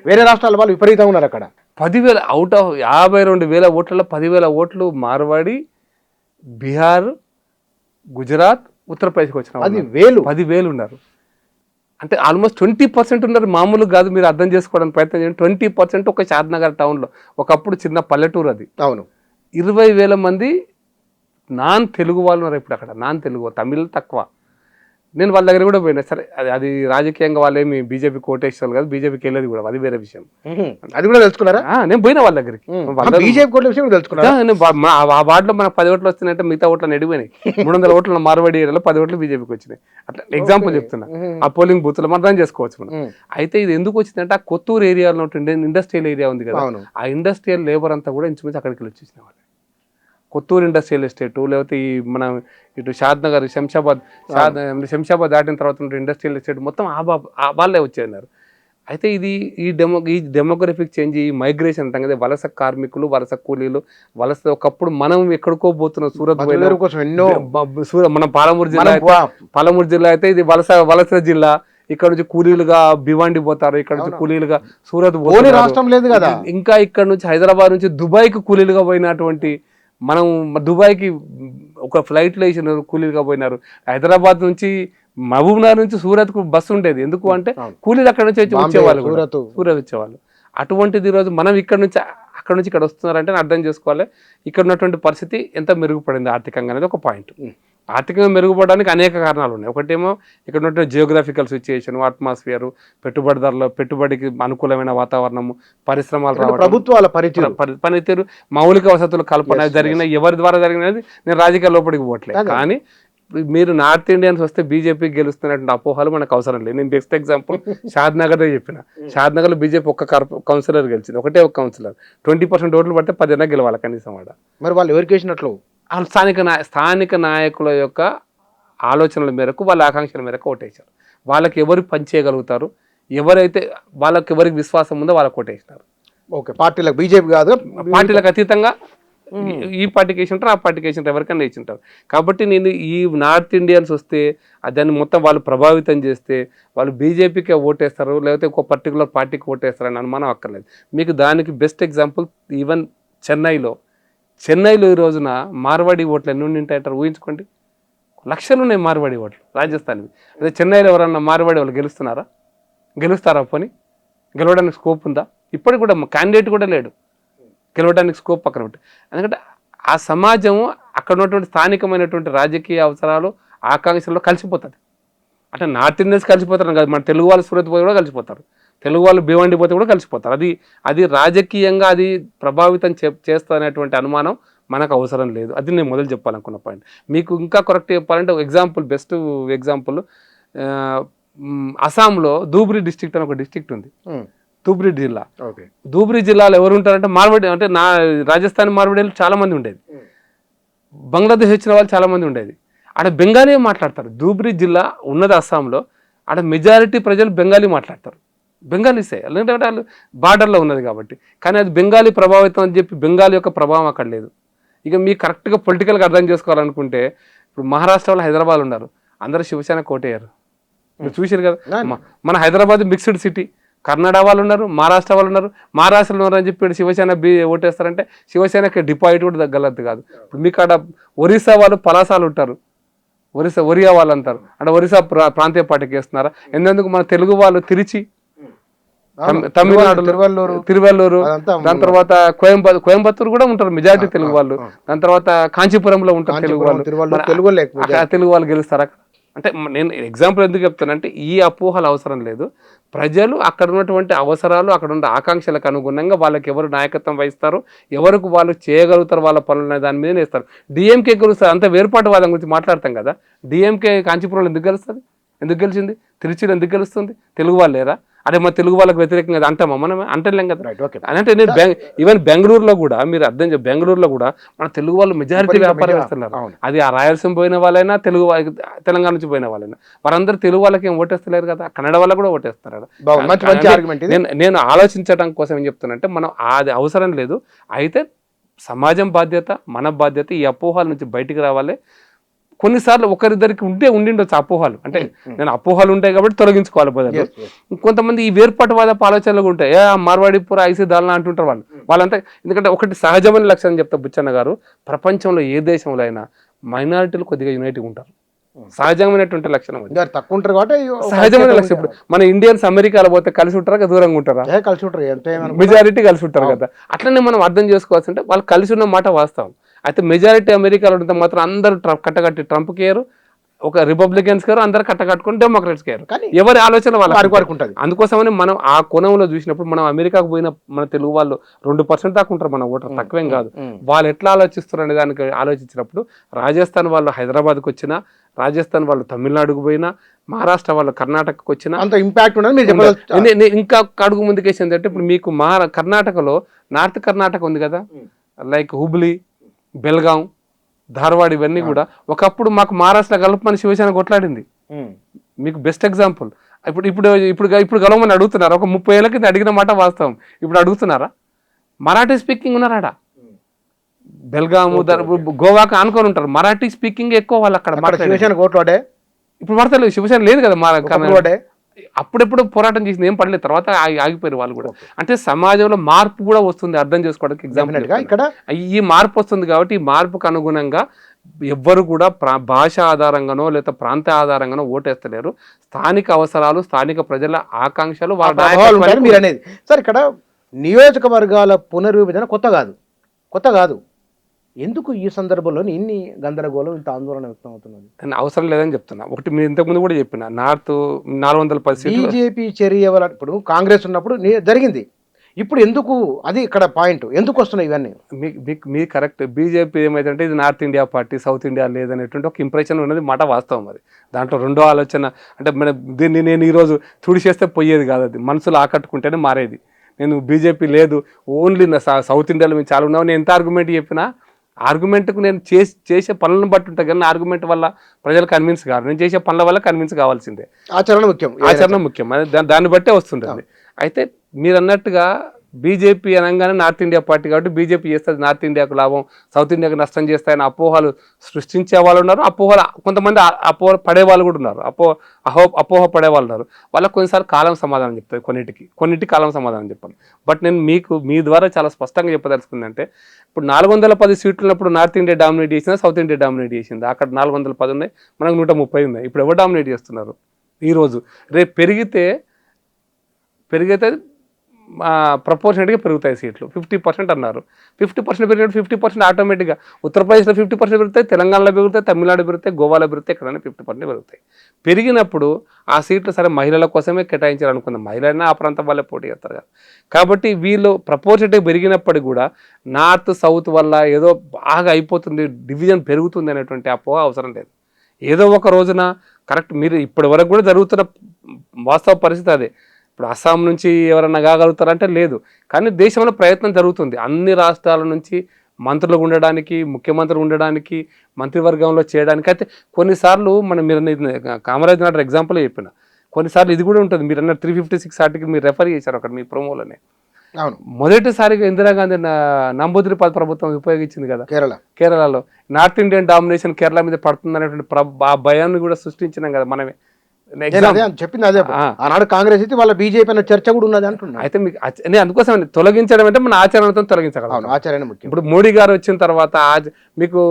వేరే రాష్ట్రాల వాళ్ళు విపరీతంగా ఉన్నారు. అక్కడ 10,000 అవుట్ ఆఫ్ 52,000 ఓట్లలో 10,000 ఓట్లు మార్వాడి, బీహార్, గుజరాత్, ఉత్తరప్రదేశ్కి వచ్చిన 10,000 ఉన్నారు. అంటే ఆల్మోస్ట్ 20% ఉన్నారు. మామూలు కాదు, మీరు అర్థం చేసుకోవడానికి ప్రయత్నం చేయండి. 20% ఒక షాద్నగర్ టౌన్లో, ఒకప్పుడు చిన్న పల్లెటూరు అది. అవును, 20,000 మంది నాన్ తెలుగు వాళ్ళు ఉన్నారు ఇప్పుడు అక్కడ. నాన్ తెలుగు, తమిళ్ తక్కువ. నేను వాళ్ళ దగ్గర కూడా పోయినా. సరే అది రాజకీయంగా వాళ్ళేమి బీజేపీ కోటేశ్వరు కాదు, బీజేపీకి వెళ్ళేది కూడా, అది వేరే విషయం. అది కూడా తెలుసుకున్నారా? నేను పోయినా వాళ్ళ దగ్గరికి. ఆ వార్డులో మనకు 10 ఓట్లు వస్తున్నాయంటే మిగతా ఓట్లు ఎడిపోయినాయి. 300 ఓట్ల మార్వాడి ఏరియాలో 10 ఓట్లు బీజేపీకి వచ్చినాయి. అట్లా ఎగ్జాంపుల్ చెప్తున్నా. ఆ పోలింగ్ బూత్ లో మనం చేసుకోవచ్చు మనం. అయితే ఇది ఎందుకు వచ్చిందంటే ఆ కొత్తూరు ఏరియాలో ఇండస్ట్రియల్ ఏరియా ఉంది కదా, ఆ ఇండస్ట్రియల్ లేబర్ అంతా కూడా ఇంచుమించు అక్కడికి వచ్చేసిన వాళ్ళు. కొత్తూరు ఇండస్ట్రియల్ ఎస్టేటు, లేకపోతే ఈ మన ఇటు షాద్నగర్, శంషాబాద్ దాటిన తర్వాత ఉంటే ఇండస్ట్రియల్ ఎస్టేట్ మొత్తం వాళ్ళే వచ్చేన్నారు. అయితే ఇది ఈ డెమోగ్రఫిక్ చేంజ్, ఈ మైగ్రేషన్ అంటాం కదా, వలస కార్మికులు, వలస కూలీలు, వలస. ఒకప్పుడు మనం ఎక్కడికో పోతున్నాం, సూరత్ మనం పాలమూరు జిల్లా అయితే ఇది వలస జిల్లా. ఇక్కడ నుంచి కూలీలుగా భివండి పోతారు, ఇక్కడ నుంచి కూలీలుగా సూరత్ పోతారు. ఇంకా ఇక్కడ నుంచి హైదరాబాద్ నుంచి దుబాయ్కి కూలీలుగా పోయినటువంటి మనం, దుబాయ్కి ఒక ఫ్లైట్లో వేసిన కూలీలుగా పోయినారు. హైదరాబాద్ నుంచి మహబూబ్నగర్ నుంచి సూరత్కు బస్సు ఉండేది. ఎందుకు అంటే కూలీలు అక్కడ నుంచి వచ్చేవాళ్ళు, సూరత్ వచ్చేవాళ్ళు. అటువంటిది ఈరోజు మనం ఇక్కడ నుంచి ఇక్కడ వస్తున్నారంటే అర్థం చేసుకోవాలి ఇక్కడ ఉన్నటువంటి పరిస్థితి ఎంత మెరుగుపడింది ఆర్థికంగా అనేది ఒక పాయింట్. ఆర్థికంగా మెరుగుపడడానికి అనేక కారణాలు ఉన్నాయి. ఒకటేమో ఇక్కడ ఉన్నటువంటి జియోగ్రఫికల్ సిచ్యుయేషన్, అట్మాస్ఫియర్, పెట్టుబడికి అనుకూలమైన వాతావరణము, పరిశ్రమలు రావడం, ప్రభుత్వాల పనితీరు, మౌలిక వసతుల కల్పన జరిగిన ఎవరి ద్వారా జరిగినది నేను రాజకీయ లోపలికి పోవట్లేదు. కానీ మీరు నార్త్ ఇండియన్స్ వస్తే బీజేపీకి గెలుస్తున్నటువంటి అపోహలు మనకు అవసరం లేదు. నేను బెస్ట్ ఎగ్జాంపుల్ షాద్నగర్ చెప్పిన. షాద్నగర్లో బీజేపీ ఒక్క కౌన్సిలర్ గెలిచింది, ఒకటే ఒక కౌన్సిలర్. 20% ఓట్లు పడితే 10 గెలవాలి కనీసం వాడ. మరి వాళ్ళు ఎవరికి వేసినట్లు? స్థానిక నాయకుల యొక్క ఆలోచనల మేరకు, వాళ్ళ ఆకాంక్షల మేరకు ఓటేశారు. వాళ్ళకి ఎవరు పనిచేయగలుగుతారు, ఎవరైతే వాళ్ళకి ఎవరికి విశ్వాసం ఉందో వాళ్ళకి ఓటేసినారు. ఓకే, పార్టీలకు, బీజేపీ కాదు, పార్టీలకు అతీతంగా ఈ పార్టీకి వేసి ఉంటారు, ఆ పార్టీకి వేసి ఉంటారు, ఎవరికైనా వేసి ఉంటారు. కాబట్టి నేను ఈ నార్త్ ఇండియన్స్ వస్తే దాన్ని మొత్తం వాళ్ళు ప్రభావితం చేస్తే వాళ్ళు బీజేపీకి ఓటేస్తారు, లేకపోతే ఒక పర్టికులర్ పార్టీకి ఓటేస్తారని అనుమానం అక్కర్లేదు. మీకు దానికి బెస్ట్ ఎగ్జాంపుల్ ఈవెన్ చెన్నైలో ఈ రోజున మార్వాడి ఓట్లు ఎన్ని ఉంటాయంటారు ఊహించుకోండి. లక్షలు ఉన్నాయి మార్వాడి ఓట్లు రాజస్థాన్వి. అదే చెన్నైలో ఎవరన్నా మార్వాడి వాళ్ళు గెలుస్తారా? పోనీ గెలవడానికి స్కోప్ ఉందా? ఇప్పటికి కూడా క్యాండిడేట్ కూడా లేడు గెలవడానికి స్కోప్ పక్కన పెట్టి. ఎందుకంటే ఆ సమాజం అక్కడ ఉన్నటువంటి స్థానికమైనటువంటి రాజకీయ అవసరాలు, ఆకాంక్షల్లో కలిసిపోతుంది. అంటే నార్త్ ఇండియన్స్ కలిసిపోతారు కాదు, మన తెలుగు వాళ్ళు సూరత్ పోతే కూడా కలిసిపోతారు, తెలుగు వాళ్ళు భివండి పోతే కూడా కలిసిపోతారు. అది రాజకీయంగా అది ప్రభావితం చేస్తున్నటువంటి అనుమానం మనకు అవసరం లేదు. అది నేను మొదలు చెప్పాలనుకున్న పాయింట్. మీకు ఇంకా కరెక్ట్ చెప్పాలంటే బెస్ట్ ఎగ్జాంపుల్ అస్సాంలో ధూబ్రీ డిస్ట్రిక్ట్ అని ఒక డిస్ట్రిక్ట్ ఉంది, ధూబ్రీ జిల్లా. ధూబ్రీ జిల్లాలో ఎవరు ఉంటారంటే మార్వాడి, అంటే రాజస్థాన్ మార్వాడీలు చాలా మంది ఉండేది, బంగ్లాదేశ్ వచ్చిన వాళ్ళు చాలా మంది ఉండేది. ఆడ బెంగాలీ మాట్లాడతారు. ధూబ్రీ జిల్లా ఉన్నది అస్సాంలో, ఆడ మెజారిటీ ప్రజలు బెంగాలీ మాట్లాడతారు, బెంగాలీసే. ఎందుకంటే వాళ్ళు బార్డర్లో ఉన్నది కాబట్టి. కానీ అది బెంగాలీ ప్రభావితం అని చెప్పి బెంగాలీ యొక్క ప్రభావం అక్కడ లేదు. ఇక మీకు కరెక్ట్గా పొలిటికల్గా అర్థం చేసుకోవాలనుకుంటే ఇప్పుడు మహారాష్ట్రలో హైదరాబాద్ ఉన్నారు, అందరూ శివసేన కోటేయారు. మీరు చూసారు కదా, మన హైదరాబాద్ మిక్స్డ్ సిటీ. కర్ణాటక వాళ్ళు ఉన్నారు, మహారాష్ట్ర వాళ్ళు ఉన్నారు. మహారాష్ట్రలో ఉన్నారని చెప్పి శివసేన ఓటేస్తారంటే శివసేనకి డిపాజిట్ కూడా తగ్గలద్దు కాదు. ఇప్పుడు మీకు అక్కడ ఒరిస్సా వాళ్ళు పలాసాలు ఉంటారు, ఒరియా వాళ్ళు అంటారు, అంటే ఒరిస్సా ప్రాంతీయ పార్టీకి వేస్తున్నారా? ఎందుకు మన తెలుగు వాళ్ళు తిరిచి, తమిళనాడు తిరువల్లూరు, దాని తర్వాత కోయంబత్తూరు కూడా ఉంటారు మెజారిటీ తెలుగు వాళ్ళు. దాని తర్వాత కాంచీపురంలో ఉంటారు తెలుగు వాళ్ళు. తెలుగు వాళ్ళు గెలుస్తారా? అంటే నేను ఎగ్జాంపుల్ ఎందుకు చెప్తానంటే ఈ అపోహలు అవసరం లేదు. ప్రజలు అక్కడ ఉన్నటువంటి అవసరాలు, అక్కడ ఉన్న ఆకాంక్షలకు అనుగుణంగా వాళ్ళకి ఎవరు నాయకత్వం వహిస్తారు, ఎవరికి వాళ్ళు చేయగలుగుతారు వాళ్ళ పనులు దాని మీద వేస్తారు. డిఎంకే గెలుస్తారు, అంత వేరుపాటు వాళ్ళ గురించి మాట్లాడతాం కదా. డిఎంకే కాంచీపురంలో ఎందుకు గెలుస్తుంది? ఎందుకు గెలిచింది? తిరుచిలో ఎందుకు గెలుస్తుంది? తెలుగు వాళ్ళు లేరా? అదే మా తెలుగు వాళ్ళకి వ్యతిరేకంగా అది అంటామా మనం అంటలేం కదా. Right, okay. అని అంటే నేను ఈవెన్ బెంగళూరులో కూడా మీరు అర్థం చేయ, బెంగళూరులో కూడా మన తెలుగు వాళ్ళు మెజారిటీ వ్యాపారం వేస్తున్నారు. అది ఆ రాయలసీమ పోయిన వాళ్ళైనా తెలంగాణ నుంచి పోయిన వాళ్ళైనా వారందరూ తెలుగు వాళ్ళకి ఏం ఓటేస్తలేరు కదా, కన్నడ వాళ్ళకి కూడా ఓటేస్తున్నారు కదా. నేను ఆలోచించడం కోసం ఏం చెప్తున్నా మనం అది అవసరం లేదు. అయితే సమాజం బాధ్యత, మన బాధ్యత ఈ అపోహల నుంచి బయటికి రావాలి. కొన్నిసార్లు ఒకరిద్దరికి ఉండిండొచ్చు అపోహలు, అంటే నేను అపోహలు ఉంటాయి కాబట్టి తొలగించుకోవాలి బదులు. కొంతమంది ఈ వేర్పాటువాద ఆలోచనలు ఉంటాయి, మార్వాడి పుర ఐసీ దాల్నా అంటుంటారు వాళ్ళంతా. ఎందుకంటే ఒకటి సహజమైన లక్షణం చెప్తా బుచ్చన్న గారు, ప్రపంచంలో ఏ దేశంలో అయినా మైనారిటీలు కొద్దిగా యునైట్గా ఉంటారు, సహజమైనటువంటి లక్షణం తక్కువ ఉంటారు కాబట్టి సహజమైన లక్షణం. ఇప్పుడు మన ఇండియన్స్ అమెరికాలో పోతే కలిసి ఉంటారా దూరంగా ఉంటారా? కలిసి ఉంటారు, మెజారిటీ కలిసి ఉంటారు కదా. అట్లనే మనం అర్థం చేసుకోవాల్సి అంటే వాళ్ళు కలిసి ఉన్న మాట వాస్తవం. అయితే మెజారిటీ అమెరికాలో ఉంటే మాత్రం అందరూ కట్టకట్టి ట్రంప్కి వేయరు, ఒక రిపబ్లికన్స్ గారు అందరు కట్టకట్టుకుని డెమోక్రాట్స్ గారు, ఎవరి ఆలోచన వాళ్ళకి ఉంటుంది. అందుకోసమని మనం ఆ కోణంలో చూసినప్పుడు మనం అమెరికాకు పోయిన మన తెలుగు వాళ్ళు 2% దాకా ఉంటారు మన ఓటర్, తక్కువేం కాదు. వాళ్ళు ఎట్లా ఆలోచిస్తారు అనే దానికి ఆలోచించినప్పుడు రాజస్థాన్ వాళ్ళు హైదరాబాద్కి వచ్చినా, రాజస్థాన్ వాళ్ళు తమిళనాడుకు పోయినా, మహారాష్ట్ర వాళ్ళు కర్ణాటకకు వచ్చినా అంత ఇంపాక్ట్ ఉండదు. ఇంకా అడుగు ముందుకేసి ఏంటంటే ఇప్పుడు మీకు కర్ణాటకలో నార్త్ కర్ణాటక ఉంది కదా, లైక్ హుబ్లీ, బెల్గాం, ధార్వాడ్, ఇవన్నీ కూడా ఒకప్పుడు మాకు మహారాష్ట్ర కలపమని శివసేన కొట్లాడింది. మీకు బెస్ట్ ఎగ్జాంపుల్. ఇప్పుడు ఇప్పుడు ఇప్పుడు ఇప్పుడు కలవమని అడుగుతున్నారు. ఒక 30 ఏళ్ళ కింద అడిగిన మాట వాస్తవం, ఇప్పుడు అడుగుతున్నారా? మరాఠీ స్పీకింగ్ ఉన్నారాడ, బెల్గాము, గోవాకు ఆనుకొని ఉంటారు, మరాఠీ స్పీకింగ్ ఎక్కువ వాళ్ళు అక్కడ మాట్లాడే. ఇప్పుడు పడతలేదు, శివసేన లేదు కదా మా అప్పుడెప్పుడు పోరాటం చేసింది, ఏం పడలేదు, తర్వాత ఆగిపోయారు వాళ్ళు కూడా. అంటే సమాజంలో మార్పు కూడా వస్తుంది, అర్థం చేసుకోవడానికి ఎగ్జాంపుల్ ఇక్కడ ఈ మార్పు వస్తుంది. కాబట్టి ఈ మార్పుకు అనుగుణంగా ఎవ్వరు కూడా భాష ఆధారంగానో లేదా ప్రాంత ఆధారంగానో ఓటేస్తలేరు. స్థానిక అవసరాలు, స్థానిక ప్రజల ఆకాంక్షలు మీరు అనేది. సార్ ఇక్కడ నియోజకవర్గాల పునర్విభజన కొత్త కాదు, ఎందుకు ఈ సందర్భంలో ఇన్ని గందరగోళం, ఇంత ఆందోళన వ్యక్తం అవుతున్నది? అవసరం లేదని చెప్తున్నా. ఒకటి మీరు ఇంతకుముందు కూడా చెప్పిన, నార్త్ 410 బీజేపీ చర్య ఇప్పుడు కాంగ్రెస్ ఉన్నప్పుడు జరిగింది, ఇప్పుడు ఎందుకు అది ఇక్కడ పాయింట్, ఎందుకు వస్తున్నాయి ఇవన్నీ? మీ కరెక్ట్. బీజేపీ ఏమైందంటే ఇది north India party, south India లేదనేటువంటి ఒక ఇంప్రెషన్ ఉన్నది, మాట వాస్తవం. అది దాంట్లో రెండో ఆలోచన అంటే దీన్ని నేను ఈరోజు తుడిచేస్తే పోయేది కాదు, అది మనసులో ఆకట్టుకుంటేనే మారేది. నేను బీజేపీ లేదు, ఓన్లీ సౌత్ ఇండియాలో మేము చాలా ఉన్నామని ఎంత ఆర్గ్యుమెంట్ చెప్పినా, ఆర్గ్యుమెంట్కు నేను చేసే పనులను బట్టి ఉంటాయి కానీ ఆర్గ్యుమెంట్ వల్ల ప్రజలు కన్విన్స్ కాదు. నేను చేసే పనుల వల్ల కన్విన్స్ కావాల్సిందే. ఆచరణ ముఖ్యం, దాన్ని బట్టే వస్తుంటుంది. అయితే మీరు అన్నట్టుగా బీజేపీ అనగానే నార్త్ ఇండియా పార్టీ కాబట్టి బీజేపీ చేస్తుంది నార్త్ ఇండియాకు లాభం, సౌత్ ఇండియాకు నష్టం చేస్తాయని అపోహలు సృష్టించే వాళ్ళు ఉన్నారు, కొంతమంది అపోహ పడేవాళ్ళు కూడా ఉన్నారు, అపోహ పడేవాళ్ళు ఉన్నారు. వాళ్ళకి కొన్నిసార్లు కాలం సమాధానం చెప్తారు, కొన్నిటికి కాలం సమాధానం చెప్పాలి. బట్ నేను మీ ద్వారా చాలా స్పష్టంగా చెప్పదలుచుకుందంటే, ఇప్పుడు 410 సీట్లు ఉన్నప్పుడు నార్త్ ఇండియా డామినేట్ చేసిందా, సౌత్ ఇండియా డామినేట్ చేసిందా? అక్కడ 410 ఉన్నాయి, మనకు 130 ఉన్నాయి. ఇప్పుడు ఎవరు డామినేట్ చేస్తున్నారు? ఈరోజు రేపు పెరిగితే ప్రపోర్షనేట్గా పెరుగుతాయి సీట్లు. 50% అన్నారు, 50% పెరిగినట్టు 50% ఆటోమేటిక్గా ఉత్తరప్రదేశ్లో 50% పెరుగుతాయి, తెలంగాణలో పెరుగుతాయి, తమిళనాడు పెరుగుతాయి, గోవాలో పెరుగుతాయి, ఎక్కడైనా 50% పెరుగుతాయి. పెరిగినప్పుడు ఆ సీట్లు సరే మహిళల కోసమే కేటాయించాలనుకుందాం, మహిళలైనా ఆ ప్రాంతం వాళ్ళే పోటీ చేస్తారు కదా. కాబట్టి వీళ్ళు ప్రపోర్షనేట్గా పెరిగినప్పటికీ కూడా నార్త్ సౌత్ వల్ల ఏదో బాగా అయిపోతుంది, డివిజన్ పెరుగుతుంది అనేటువంటి అపోహ అవసరం లేదు. ఏదో ఒక రోజున కరెక్ట్ మీరు ఇప్పటి వరకు కూడా జరుగుతున్న వాస్తవ పరిస్థితి అదే. ఇప్పుడు అస్సాం నుంచి ఎవరన్నా కాగలుగుతారంటే లేదు, కానీ దేశంలో ప్రయత్నం జరుగుతుంది. అన్ని రాష్ట్రాల నుంచి మంత్రులు ఉండడానికి, ముఖ్యమంత్రులు ఉండడానికి, మంత్రివర్గంలో చేయడానికి. అయితే కొన్నిసార్లు మీరు కామరాజ్ నాయుడు ఎగ్జాంపుల్ చెప్పిన, కొన్నిసార్లు ఇది కూడా ఉంటుంది. మీరు అన్న 356 ఆర్టికల్ మీరు రెఫర్ చేశారు అక్కడ మీ ప్రోమోలోనే. మొదటిసారిగా ఇందిరాగాంధీ నంబూదిరిపాద ప్రభుత్వం ఉపయోగించింది కదా కేరళలో. నార్త్ ఇండియన్ డామినేషన్ కేరళ మీద పడుతుంది అనేటువంటి ఆ భయాన్ని కూడా సృష్టించినాం కదా మనమే. చెప్పింది అదే, ఆనాడు కాంగ్రెస్ అయితే వాళ్ళ బీజేపీ అనే చర్చ కూడా ఉన్నది అంటున్నా. అయితే మీకు అందుకోసం తొలగించడం అంటే మన ఆచరణతో తొలగించగలం. ఆచరణ ముఖ్యం. ఇప్పుడు మోడీ గారు వచ్చిన తర్వాత మీకు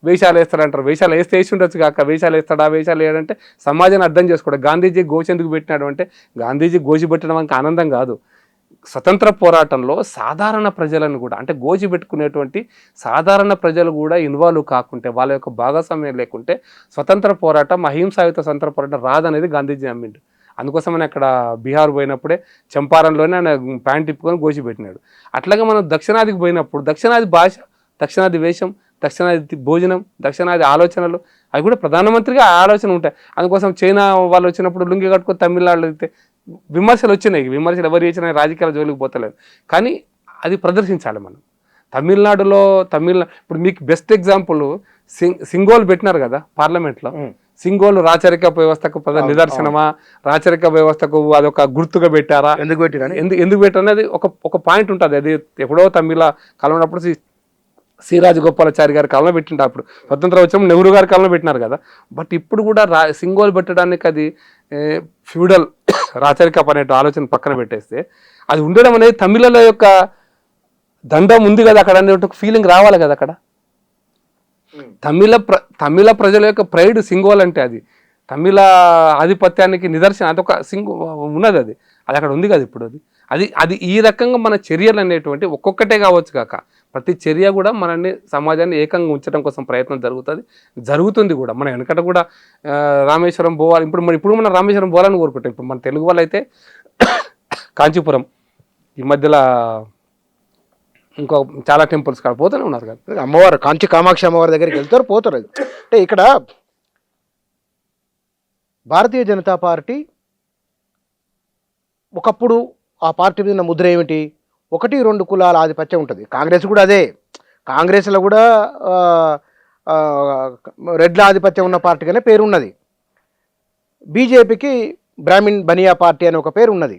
వేషాలు వేస్తారంటారు, వేషాలు వేసి ఉండొచ్చు కాక, వేషాలు వేస్తాడా, వేషాలు వేయాలంటే సమాజాన్ని అర్థం చేసుకోవడం. గాంధీజీ గోచి ఎందుకు పెట్టినాడు అంటే, గాంధీజీ గోచి పెట్టడం అంటే ఆనందం కాదు, స్వతంత్ర పోరాటంలో సాధారణ ప్రజలను కూడా, అంటే గోచి పెట్టుకునేటువంటి సాధారణ ప్రజలు కూడా ఇన్వాల్వ్ కాకుంటే, వాళ్ళ యొక్క భాగస్వామ్యం లేకుంటే స్వతంత్ర పోరాటం, అహింసాయుత స్వతంత్ర పోరాటం రాదనేది గాంధీజీ నమ్మిండు. అందుకోసమని అక్కడ బీహార్ పోయినప్పుడే చంపారణ్లోనే ఆయన ప్యాంట్ తిప్పుకొని గోచి పెట్టినాడు. అట్లాగే మనం దక్షిణాదికి పోయినప్పుడు దక్షిణాది భాష, దక్షిణాది వేషం, దక్షిణాది భోజనం, దక్షిణాది ఆలోచనలు అవి కూడా ప్రధానమంత్రిగా ఆలోచన ఉంటాయి. అందుకోసం చైనా వాళ్ళు వచ్చినప్పుడు లుంగి కట్టుకొని తమిళనాడులో అయితే విమర్శలు వచ్చినాయి, విమర్శలు ఎవరు చేసినా రాజకీయాల జోలికి పోతలేదు, కానీ అది ప్రదర్శించాలి మనం. తమిళనాడులో ఇప్పుడు మీకు బెస్ట్ ఎగ్జాంపుల్ సింగోల్ పెట్టినారు కదా పార్లమెంట్లో. సింగోలు రాచరిక వ్యవస్థకు ప్రధాన నిదర్శనమా, రాచరిక వ్యవస్థకు అదొక గుర్తుగా పెట్టారా, ఎందుకు పెట్టిరని ఎందుకు పెట్టారు అనేది ఒక పాయింట్ ఉంటుంది. అది ఎప్పుడో తమిళ కాలంలో శ్రీరాజగోపాలాచారి గారి కాలంలో పెట్టింటారు, అప్పుడు స్వతంత్రం వచ్చినప్పుడు నెహ్రూ గారి కాలంలో పెట్టినారు కదా. బట్ ఇప్పుడు కూడా సింగోలు పెట్టడానికి అది ఫ్యూడల్ రాచరిక అనే ఆలోచన పక్కన పెట్టేస్తే, అది ఉండడం అనేది తమిళల యొక్క దండం ఉంది కదా అక్కడ అనే ఒక ఫీలింగ్ రావాలి కదా అక్కడ. తమిళ ప్రజల యొక్క ప్రైడ్ సింగోల్ అంటే అది తమిళ ఆధిపత్యానికి నిదర్శనం, అదొక ఉన్నది, అది అక్కడ ఉంది కదా ఇప్పుడు. అది ఈ రకంగా మన చర్యలు అనేటువంటి ఒక్కొక్కటే కావచ్చు కాక ప్రతి చర్య కూడా మనల్ని సమాజాన్ని ఏకంగా ఉంచడం కోసం ప్రయత్నం జరుగుతుంది కూడా. మన వెనకట కూడా రామేశ్వరం పోవాలి, ఇప్పుడు మనం రామేశ్వరం పోవాలని కోరుకుంటాం. ఇప్పుడు మన తెలుగు వాళ్ళు అయితే కాంచీపురం, ఈ మధ్యలో ఇంకో చాలా టెంపుల్స్ కాడ పోతూనే ఉన్నారు కదా. అమ్మవారు కాంచి కామాక్షి అమ్మవారి దగ్గరికి వెళ్తారు, పోతారు. అంటే ఇక్కడ భారతీయ జనతా పార్టీ ఒకప్పుడు ఆ పార్టీ మీద ముద్ర ఏమిటి, 1-2 కులాల ఆధిపత్యం ఉంటుంది. కాంగ్రెస్ కూడా అదే. కాంగ్రెస్లో కూడా రెడ్ల ఆధిపత్యం ఉన్న పార్టీగానే పేరు ఉన్నది. బీజేపీకి బ్రాహ్మిన్ బనియా పార్టీ అనే ఒక పేరు ఉన్నది.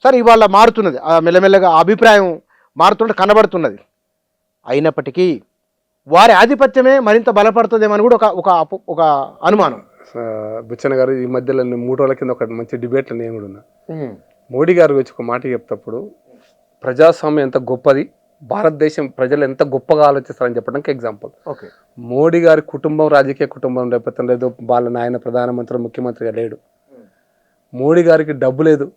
సరే ఇవాళ మారుతున్నది, మెల్లమెల్లగా అభిప్రాయం మారుతుంటే కనబడుతున్నది. అయినప్పటికీ వారి ఆధిపత్యమే మరింత బలపడుతుందేమని కూడా ఒక అనుమానం. బుచ్చన్న గారు ఈ మధ్యలో 3 రోజుల కింద ఒక మంచి డిబేట్లో నేను కూడా ఉన్నా. మోడీ గారు వచ్చి ఒక మాట చెప్తప్పుడు ప్రజాస్వామ్యం ఎంత గొప్పది, భారతదేశం ప్రజలు ఎంత గొప్పగా ఆలోచిస్తారని చెప్పడానికి ఎగ్జాంపుల్. మోడీ గారి కుటుంబం రాజకీయ కుటుంబం లేకపోతే లేదు, వాళ్ళ నాయన ప్రధానమంత్రి ముఖ్యమంత్రిగా లేడు. మోడీ గారికి డబ్బు లేదు,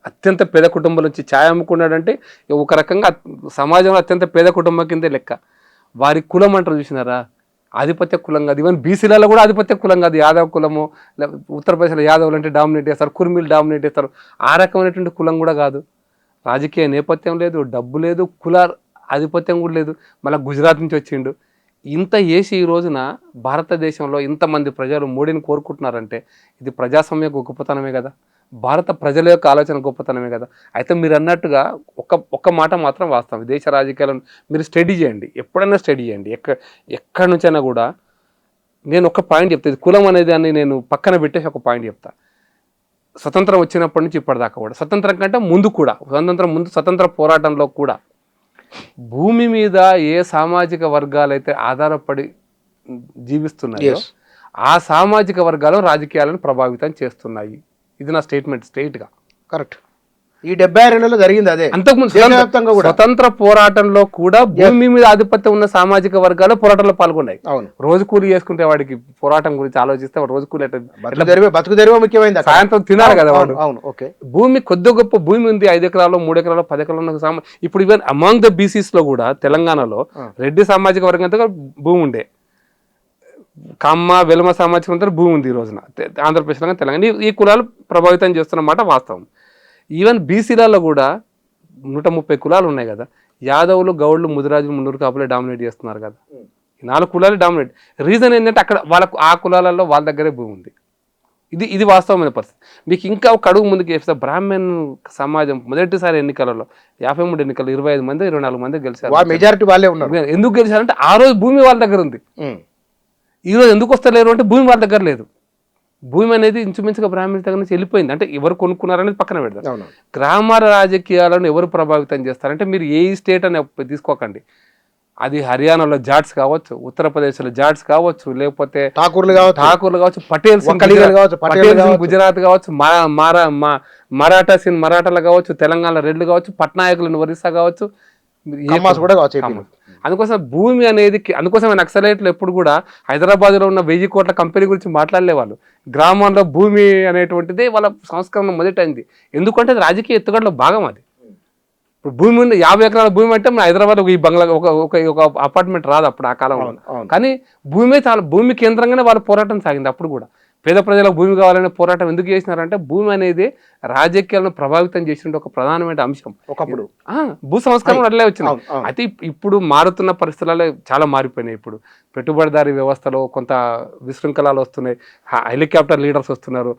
అత్యంత పేద కుటుంబం నుంచి ఛాయ్ అమ్ముకున్నాడంటే ఒక రకంగా సమాజంలో అత్యంత పేద కుటుంబం కిందే లెక్క. వారి కులం అంటారు చూసినారా, ఆధిపత్య కులం కాదు. ఈవెన్ బీసీలలో కూడా ఆధిపత్య కులం కాదు, యాదవ్ కులము. ఉత్తరప్రదేశ్లో యాదవులు అంటే డామినేట్ చేస్తారు, కుర్మీలు డామినేట్ చేస్తారు. ఆ రకమైనటువంటి కులం కూడా కాదు. రాజకీయ నేపథ్యం లేదు, డబ్బు లేదు, కుల ఆధిపత్యం కూడా లేదు. మళ్ళీ గుజరాత్ నుంచి వచ్చిండు. ఇంత చేసి ఈ రోజున భారతదేశంలో ఇంతమంది ప్రజలు మోడీని కోరుకుంటున్నారంటే ఇది ప్రజాస్వామ్య గొప్పతనమే కదా, భారత ప్రజల యొక్క ఆలోచన గొప్పతనమే కదా. అయితే మీరు అన్నట్టుగా ఒక్క మాట మాత్రం వాస్తవం, దేశ రాజకీయాలను మీరు స్టడీ చేయండి, ఎప్పుడైనా స్టడీ చేయండి. ఎక్కడి నుంచైనా కూడా నేను ఒక పాయింట్ చెప్తా, ఇది కులం అనేది అని నేను పక్కన పెట్టేసి ఒక పాయింట్ చెప్తా. స్వతంత్రం వచ్చినప్పటి నుంచి ఇప్పటిదాకా కూడా, స్వతంత్రం కంటే ముందు కూడా, స్వతంత్ర పోరాటంలో కూడా భూమి మీద ఏ సామాజిక వర్గాలైతే ఆధారపడి జీవిస్తున్నాయో ఆ సామాజిక వర్గాలు రాజకీయాలను ప్రభావితం చేస్తున్నాయి. ఇది నా స్టేట్మెంట్ స్ట్రైట్గా. కరెక్ట్. ఈ 76లో జరిగింది అదే. అంతకుముందు స్వతంత్ర పోరాటంలో కూడా భూమి మీద ఆధిపత్యం ఉన్న సామాజిక వర్గాలు పోరాటంలో పాల్గొన్నాయి. రోజు కూలి చేసుకుంటే వాడికి పోరాటం గురించి ఆలోచిస్తే రోజు కూలి బతుకుదెరువు ముఖ్యమైనది, సాయంత్రం తినాలి కదా వాడు. ఓకే, భూమి కొద్ది గొప్ప భూమి ఉంది, 5 ఎకరాలు 3 ఎకరాలు 10 ఎకరాలు. ఇప్పుడు ఈవెన్ అమాంగ్ ద బీసీస్ లో కూడా తెలంగాణలో రెడ్డి సామాజిక వర్గంతో భూమి ఉండే, కమ్మ వెలమ సామాజిక భూమి ఉంది ఈ రోజున ఆంధ్రప్రదేశ్లో, తెలంగాణ. ఈ కులాలు ప్రభావితం చేస్తున్నమాట వాస్తవం. ఈవెన్ బీసీలలో కూడా 130 కులాలు ఉన్నాయి కదా. యాదవులు, గౌడ్లు, ముదిరాజులు, మున్నూరు కాపులే డామినేట్ చేస్తున్నారు కదా. ఈ 4 కులాలు డామినేట్. రీజన్ ఏంటంటే అక్కడ వాళ్ళకు ఆ కులాలలో వాళ్ళ దగ్గరే భూమి ఉంది. ఇది వాస్తవమైన పరిస్థితి. మీకు ఇంకా ఒక అడుగు ముందుకు చేస్తే బ్రాహ్మణ్ సమాజం మొదటిసారి ఎన్నికలలో 53 ఎన్నికలు 25 మంది 24 మంది గెలిచారు. మెజారిటీ వాళ్ళే ఉన్నారు. ఎందుకు గెలిచారంటే ఆ రోజు భూమి వాళ్ళ దగ్గర ఉంది. ఈరోజు ఎందుకు వస్తలేరు అంటే భూమి వాళ్ళ దగ్గర లేదు. భూమి అనేది ఇంచుమించుగా బ్రాహ్మణుల దగ్గర నుంచి వెళ్ళిపోయింది. అంటే ఎవరు కొనుక్కున్నారనేది పక్కన పెడతారు. గ్రామ రాజకీయాలను ఎవరు ప్రభావితం చేస్తారంటే మీరు ఏ స్టేట్ అని తీసుకోకండి, అది హర్యానాలో జాట్స్ కావచ్చు, ఉత్తరప్రదేశ్లో జాట్స్ కావచ్చు, లేకపోతే ఠాకూర్లు కావచ్చు, పటేల్స్ గుజరాత్ కావచ్చు, మరాఠాలు కావచ్చు, తెలంగాణ రెడ్లు కావచ్చు, పట్నాయకులను ఒరిస్సా కావచ్చు, అందుకోసం భూమి అనేది, అందుకోసం నక్సలైట్లు ఎప్పుడు కూడా హైదరాబాద్లో ఉన్న 1000 కోట్ల కంపెనీ గురించి మాట్లాడలే వాళ్ళు. గ్రామాల్లో భూమి అనేటువంటిది వాళ్ళ సంస్కరణ మొదటైంది. ఎందుకంటే అది రాజకీయ ఎత్తుగడలో భాగం. అది ఇప్పుడు భూమి ఉంది, 50 ఎకరాల భూమి అంటే మన హైదరాబాద్ ఈ బంగ్లా ఒక అపార్ట్మెంట్ రాదు అప్పుడు ఆ కాలంలో. కానీ భూమి కేంద్రంగానే వాళ్ళ పోరాటం సాగింది. అప్పుడు కూడా పేద ప్రజలకు భూమి కావాలనే పోరాటం ఎందుకు చేసినారంటే భూమి అనేది రాజకీయాలను ప్రభావితం చేసిన ఒక ప్రధానమైన అంశం. ఒకప్పుడు భూ సంస్కరణ అట్లే వచ్చింది. అయితే ఇప్పుడు మారుతున్న పరిస్థితులలో చాలా మారిపోయినాయి. ఇప్పుడు పెట్టుబడిదారీ వ్యవస్థలో కొంత విశృంఖలాలు వస్తున్నాయి, హెలికాప్టర్ లీడర్స్ వస్తున్నారు,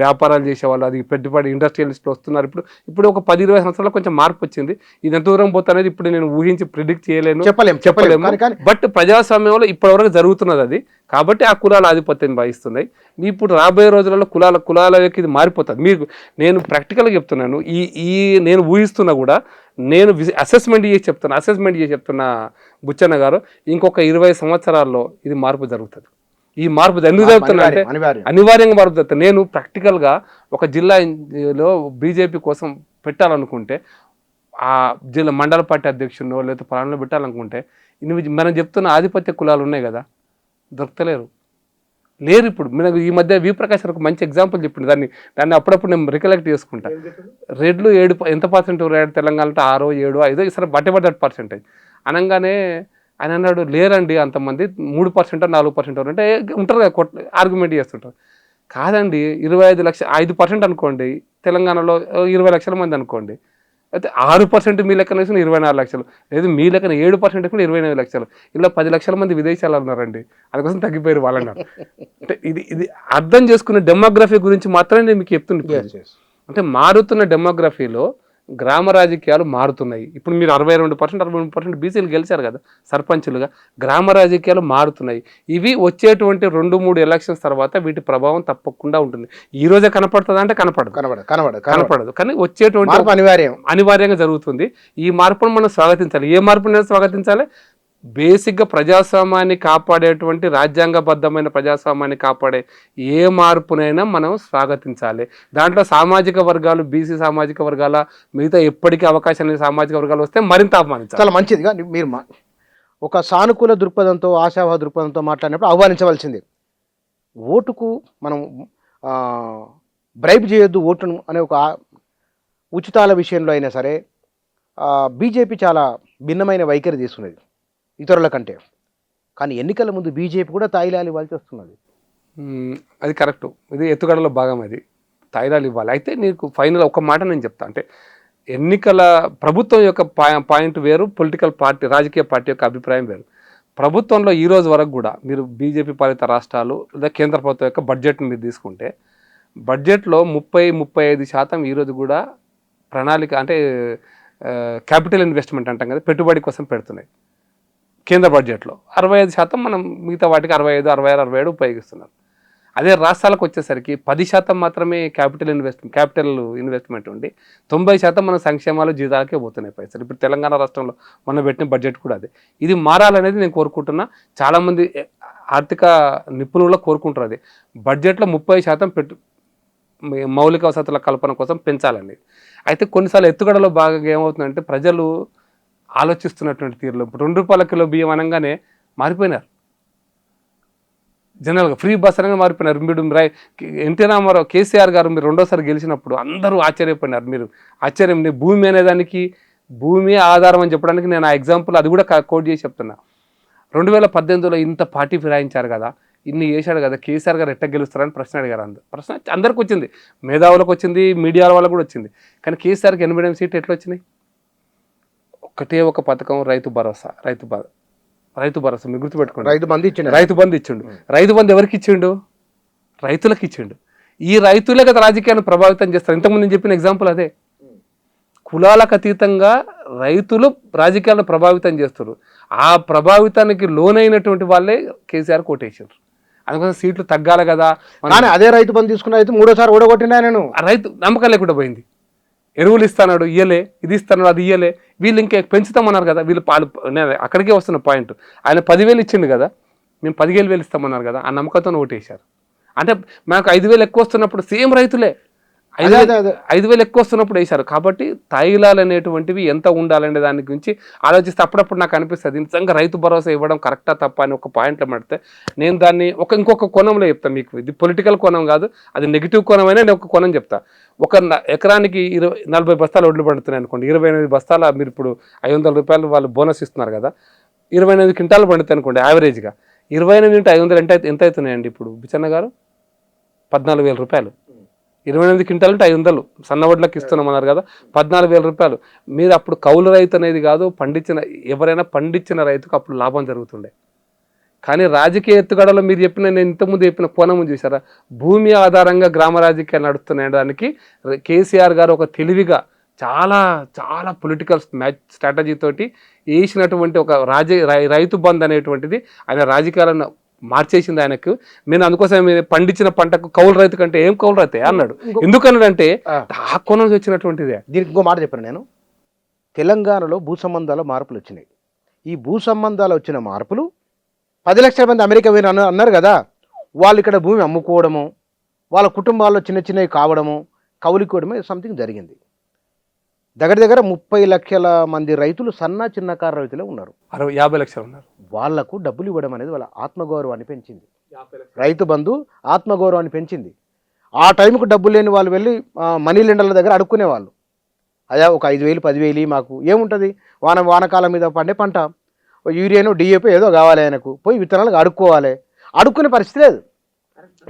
వ్యాపారాలు చేసేవాళ్ళు, అది పెట్టుబడి ఇండస్ట్రియలిస్టులు వస్తున్నారు. ఇప్పుడు ఒక 10-20 సంవత్సరాలు కొంచెం మార్పు వచ్చింది. ఇది ఎంత దూరం పోతున్నది ఇప్పుడు నేను ఊహించి ప్రిడిక్ట్ చేయలేను, చెప్పలేము. బట్ ప్రజాస్వామ్యంలో ఇప్పటివరకు జరుగుతున్నది అది. కాబట్టి ఆ కులాల ఆధిపత్యం వహిస్తున్నాయి. ఇప్పుడు రాబోయే రోజులలో కులాల యొక్క ఇది మారిపోతుంది. నేను ప్రాక్టికల్గా చెప్తున్నాను. నేను ఊహిస్తున్నా కూడా, నేను అసెస్మెంట్ చేసి చెప్తున్నా బుచ్చన్న గారు, ఇంకొక 20 సంవత్సరాల్లో ఇది మార్పు జరుగుతుంది. ఈ మార్పు ఎందుకు జరుగుతున్నా అంటే అనివార్యంగా మార్పు జరుగుతుంది. నేను ప్రాక్టికల్గా ఒక జిల్లాలో బీజేపీ కోసం పెట్టాలనుకుంటే, ఆ జిల్లా మండల పార్టీ అధ్యక్షుడినో లేదా పలానా పెట్టాలనుకుంటే, మనం చెప్తున్న ఆధిపత్య కులాలు ఉన్నాయి కదా, దొరకలేరు. ఇప్పుడు మనకు ఈ మధ్య వి ప్రకాష్ ఒక మంచి ఎగ్జాంపుల్ చెప్పింది. దాన్ని అప్పుడప్పుడు నేను రికలెక్ట్ చేసుకుంటా. రెడ్లు 7 ఎంత పర్సెంట్ తెలంగాణ అంటే 6, 7, 5 ఈసారి బట్టి పర్సెంటేజ్ అనగానే ఆయన అన్నాడు, లేరండి అంతమంది 3%, 4% అంటే ఉంటారు కదా, ఆర్గ్యుమెంట్ చేస్తుంటారు. కాదండి, 25 లక్షలు 5% అనుకోండి, తెలంగాణలో 20 లక్షల మంది అనుకోండి, అయితే 6% మీ లెక్కన వేసిన 24 లక్షలు, లేదు మీ లెక్కన 7% వేసుకుని 29 లక్షలు, ఇలా 10 లక్షల మంది విదేశాలు ఉన్నారండి, అందుకోసం తగ్గిపోయారు వాళ్ళన్నారు. అంటే ఇది అర్థం చేసుకునే డెమోగ్రఫీ గురించి మాత్రమే నేను మీకు చెప్తున్నాను. అంటే మారుతున్న డెమోగ్రఫీలో గ్రామ రాజకీయాలు మారుతున్నాయి. ఇప్పుడు మీరు 62% బీసీలు గెలిచారు కదా సర్పంచులుగా. గ్రామ రాజకీయాలు మారుతున్నాయి. ఇవి వచ్చేటువంటి 2-3 ఎలక్షన్స్ తర్వాత వీటి ప్రభావం తప్పకుండా ఉంటుంది. ఈ రోజే కనపడుతుందా అంటే కనపడదు. కానీ వచ్చేటువంటి అనివార్యంగా జరుగుతుంది. ఈ మార్పును మనం స్వాగతించాలి. ఏ మార్పును స్వాగతించాలి? బేసిక్గా ప్రజాస్వామ్యాన్ని కాపాడేటువంటి, రాజ్యాంగబద్ధమైన ప్రజాస్వామ్యాన్ని కాపాడే ఏ మార్పునైనా మనం స్వాగతించాలి. దాంట్లో సామాజిక వర్గాలు, బీసీ సామాజిక వర్గాల మిగతా ఎప్పటికీ అవకాశం లేని సామాజిక వర్గాలు వస్తే మరింత ఆహ్వానించాలి. చాలా మంచిదిగా మీరు ఒక సానుకూల దృక్పథంతో, ఆశావాహ దృక్పథంతో మాట్లాడినప్పుడు ఆహ్వానించవలసింది. ఓటుకు మనం బ్రైబ్ చేయొద్దు ఓటును అనే ఒక ఉచితాల విషయంలో అయినా సరే బీజేపీ చాలా భిన్నమైన వైఖరి తీసుకున్నది ఇతరుల కంటే. కానీ ఎన్నికల ముందు బీజేపీ కూడా తాయిలాలు ఇవ్వాల్సి వస్తున్నది. అది కరెక్ట్. ఇది ఎత్తుగడలో భాగం. అది తాయిలాలు ఇవ్వాలి. అయితే నీకు ఫైనల్ ఒక మాట నేను చెప్తా. అంటే ఎన్నికల ప్రభుత్వం యొక్క పాయింట్ వేరు, పొలిటికల్ పార్టీ రాజకీయ పార్టీ యొక్క అభిప్రాయం వేరు. ప్రభుత్వంలో ఈ రోజు వరకు కూడా మీరు బీజేపీ పాలిత రాష్ట్రాలు లేదా కేంద్ర ప్రభుత్వం యొక్క బడ్జెట్ని మీరు తీసుకుంటే, బడ్జెట్లో 30-35% ఈరోజు కూడా ప్రణాళిక అంటే క్యాపిటల్ ఇన్వెస్ట్మెంట్ అంటాం కదా, పెట్టుబడి కోసం పెడుతున్నాయి కేంద్ర బడ్జెట్లో. 65% మనం మిగతా వాటికి 65, 66, 67 ఉపయోగిస్తున్నారు. అదే రాష్ట్రాలకు వచ్చేసరికి 10% మాత్రమే క్యాపిటల్ ఇన్వెస్ట్మెంట్ ఉండి 90% మన సంక్షేమాలు, జీతాలకే పోతున్నాయి పైసలు. ఇప్పుడు తెలంగాణ రాష్ట్రంలో మనం పెట్టిన బడ్జెట్ కూడా అదే. ఇది మారాలనేది నేను కోరుకుంటున్నా. చాలామంది ఆర్థిక నిపుణులు కోరుకుంటారు. అది బడ్జెట్లో 30% మౌలిక వసతుల కల్పన కోసం పెంచాలని. అయితే కొన్నిసార్లు ఎత్తుగడలో భాగంగా ఏమవుతుందంటే, ప్రజలు ఆలోచిస్తున్నటువంటి తీరులో ఇప్పుడు 2 రూపాయల కిలో బియ్యం అనగానే మారిపోయినారు. జనరల్గా ఫ్రీ బస్ అనగా మారిపోయినారు. మీరు ఎన్టీ రామారావు, కేసీఆర్ గారు మీరు రెండోసారి గెలిచినప్పుడు అందరూ ఆశ్చర్యపోయినారు. మీరు ఆశ్చర్యం, భూమి అనేదానికి భూమి ఆధారం అని చెప్పడానికి నేను ఆ ఎగ్జాంపుల్ అది కూడా కోట్ చేసి చెప్తున్నా. 2018లో ఇంత పార్టీ ఫిరాయించారు కదా, ఇన్ని చేశాడు కదా, కేసీఆర్ గారు ఎట్ట గెలుస్తారని ప్రశ్న అడిగారు. ప్రశ్న అందరికి వచ్చింది, మేధావులకు వచ్చింది, మీడియా వాళ్ళకు కూడా వచ్చింది. కానీ కేసీఆర్కి 88 సీట్లు ఎట్లా వచ్చినాయి? ఒకటే ఒక పథకం, రైతు భరోసా. మీరు గుర్తుపెట్టుకోండి, రైతు బంధు ఇచ్చిండు. రైతు బంధు ఎవరికి ఇచ్చిండు? రైతులకు ఇచ్చిండు. ఈ రైతులే కదా రాజకీయాలను ప్రభావితం చేస్తారు. ఇంతకుముందు నేను చెప్పిన ఎగ్జాంపుల్ అదే. కులాలకు అతీతంగా రైతులు రాజకీయాలను ప్రభావితం చేస్తారు. ఆ ప్రభావితానికి లోనైనటువంటి వాళ్ళే కేసీఆర్ కోటేశారు. అందుకోసం సీట్లు తగ్గాలి కదా. కానీ అదే రైతు బంధు తీసుకున్న రైతు 3వ సారి ఓడగొట్టినా నేను. రైతు నమ్మకం లేకుండా పోయింది. ఎరువులు ఇస్తాడు, ఇయ్యలే, ఇది ఇస్తాడు, అది ఇయ్యలే. వీళ్ళు ఇంకా పెంచుతామన్నారు కదా, వీళ్ళు అక్కడికే వస్తున్న పాయింట్. ఆయన 10,000 ఇచ్చిండు కదా, మేము 15,000 ఇస్తామన్నారు కదా, ఆ నమ్మకంతో ఓటేశారు. అంటే మాకు 5,000 ఎక్కువ వస్తున్నప్పుడు సేమ్ రైతులే 5,000 ఎక్కువ వస్తున్నప్పుడు వేశారు. కాబట్టి తైలాలు అనేటువంటివి ఎంత ఉండాలనే దాని గురించి ఆలోచిస్తే అప్పుడప్పుడు నాకు అనిపిస్తుంది, నిజంగా రైతు భరోసా ఇవ్వడం కరెక్టా తప్ప అని ఒక పాయింట్లో పెడితే నేను దాన్ని ఇంకొక కోణంలో చెప్తాను మీకు. ఇది పొలిటికల్ కోణం కాదు, అది నెగిటివ్ కోణమైనా నేను ఒక కోణం చెప్తా. ఒక ఎకరానికి 40 బస్తాలు ఒడ్లు పండుతున్నాయి అనుకోండి, 28 బస్తాల మీరు ఇప్పుడు 500 రూపాయలు వాళ్ళు బోనస్ ఇస్తున్నారు కదా, 28 క్వింటాలు పండుతాయి అనుకోండి యావరేజ్గా. 28 × 500 ఎంత అవుతున్నాయండి ఇప్పుడు బిచ్చన్న గారు? 14,000 రూపాయలు. 28 క్వింటాలు అంటే 500 సన్నవడ్లకు ఇస్తున్నామన్నారు కదా, 14,000 రూపాయలు. మీరు అప్పుడు కౌలు రైతు అనేది కాదు, ఎవరైనా పండించిన రైతుకు అప్పుడు లాభం జరుగుతుండే. కానీ రాజకీయ ఎత్తుగడలో మీరు చెప్పిన నేను ఇంతకుముందు చెప్పిన కోణం చూసారా, భూమి ఆధారంగా గ్రామ రాజకీయాలు నడుస్తున్నాయి దానికి కేసీఆర్ గారు ఒక తెలివిగా చాలా చాలా పొలిటికల్ మ్యాచ్ స్ట్రాటజీ తోటి వేసినటువంటి ఒక రైతు బంధు అనేటువంటిది ఆయన రాజకీయాలను మార్చేసింది ఆయనకు. నేను అందుకోసం పండించిన పంటకు కౌలు రైతు కంటే ఏం కౌలు రైతే అన్నాడు. ఎందుకన్నాడంటే ఆ కోణం వచ్చినటువంటిదే. దీనికి ఇంకో మాట చెప్పాను నేను. తెలంగాణలో భూ సంబంధాల మార్పులు వచ్చినాయి. ఈ భూ సంబంధాలు వచ్చిన మార్పులు 10 లక్షల మంది అమెరికా పోయిన అన్నారు కదా, వాళ్ళు ఇక్కడ భూమి అమ్ముకోవడము, వాళ్ళ కుటుంబాల్లో చిన్న చిన్నవి కావడము, కౌలుకోవడమే సంథింగ్ జరిగింది. దగ్గర దగ్గర 30 లక్షల మంది రైతులు చిన్నకారు రైతులే ఉన్నారు. 50 లక్షలు ఉన్నారు. వాళ్లకు డబ్బులు ఇవ్వడం అనేది వాళ్ళ ఆత్మగౌరవాన్ని పెంచింది. రైతు బంధు ఆత్మగౌరవాన్ని పెంచింది. ఆ టైంకు డబ్బులు లేని వాళ్ళు వెళ్ళి మనీ లెండర్ల దగ్గర అడుక్కునేవాళ్ళు. అయ్యా ఒక 5,000 10,000 మాకు ఏముంటుంది, వానకాలం మీద పండే పంట, యూరియాను డిఏపీ ఏదో కావాలి, ఆయనకు పోయి విత్తనాలు అడుక్కోవాలి. అడుక్కునే పరిస్థితి లేదు.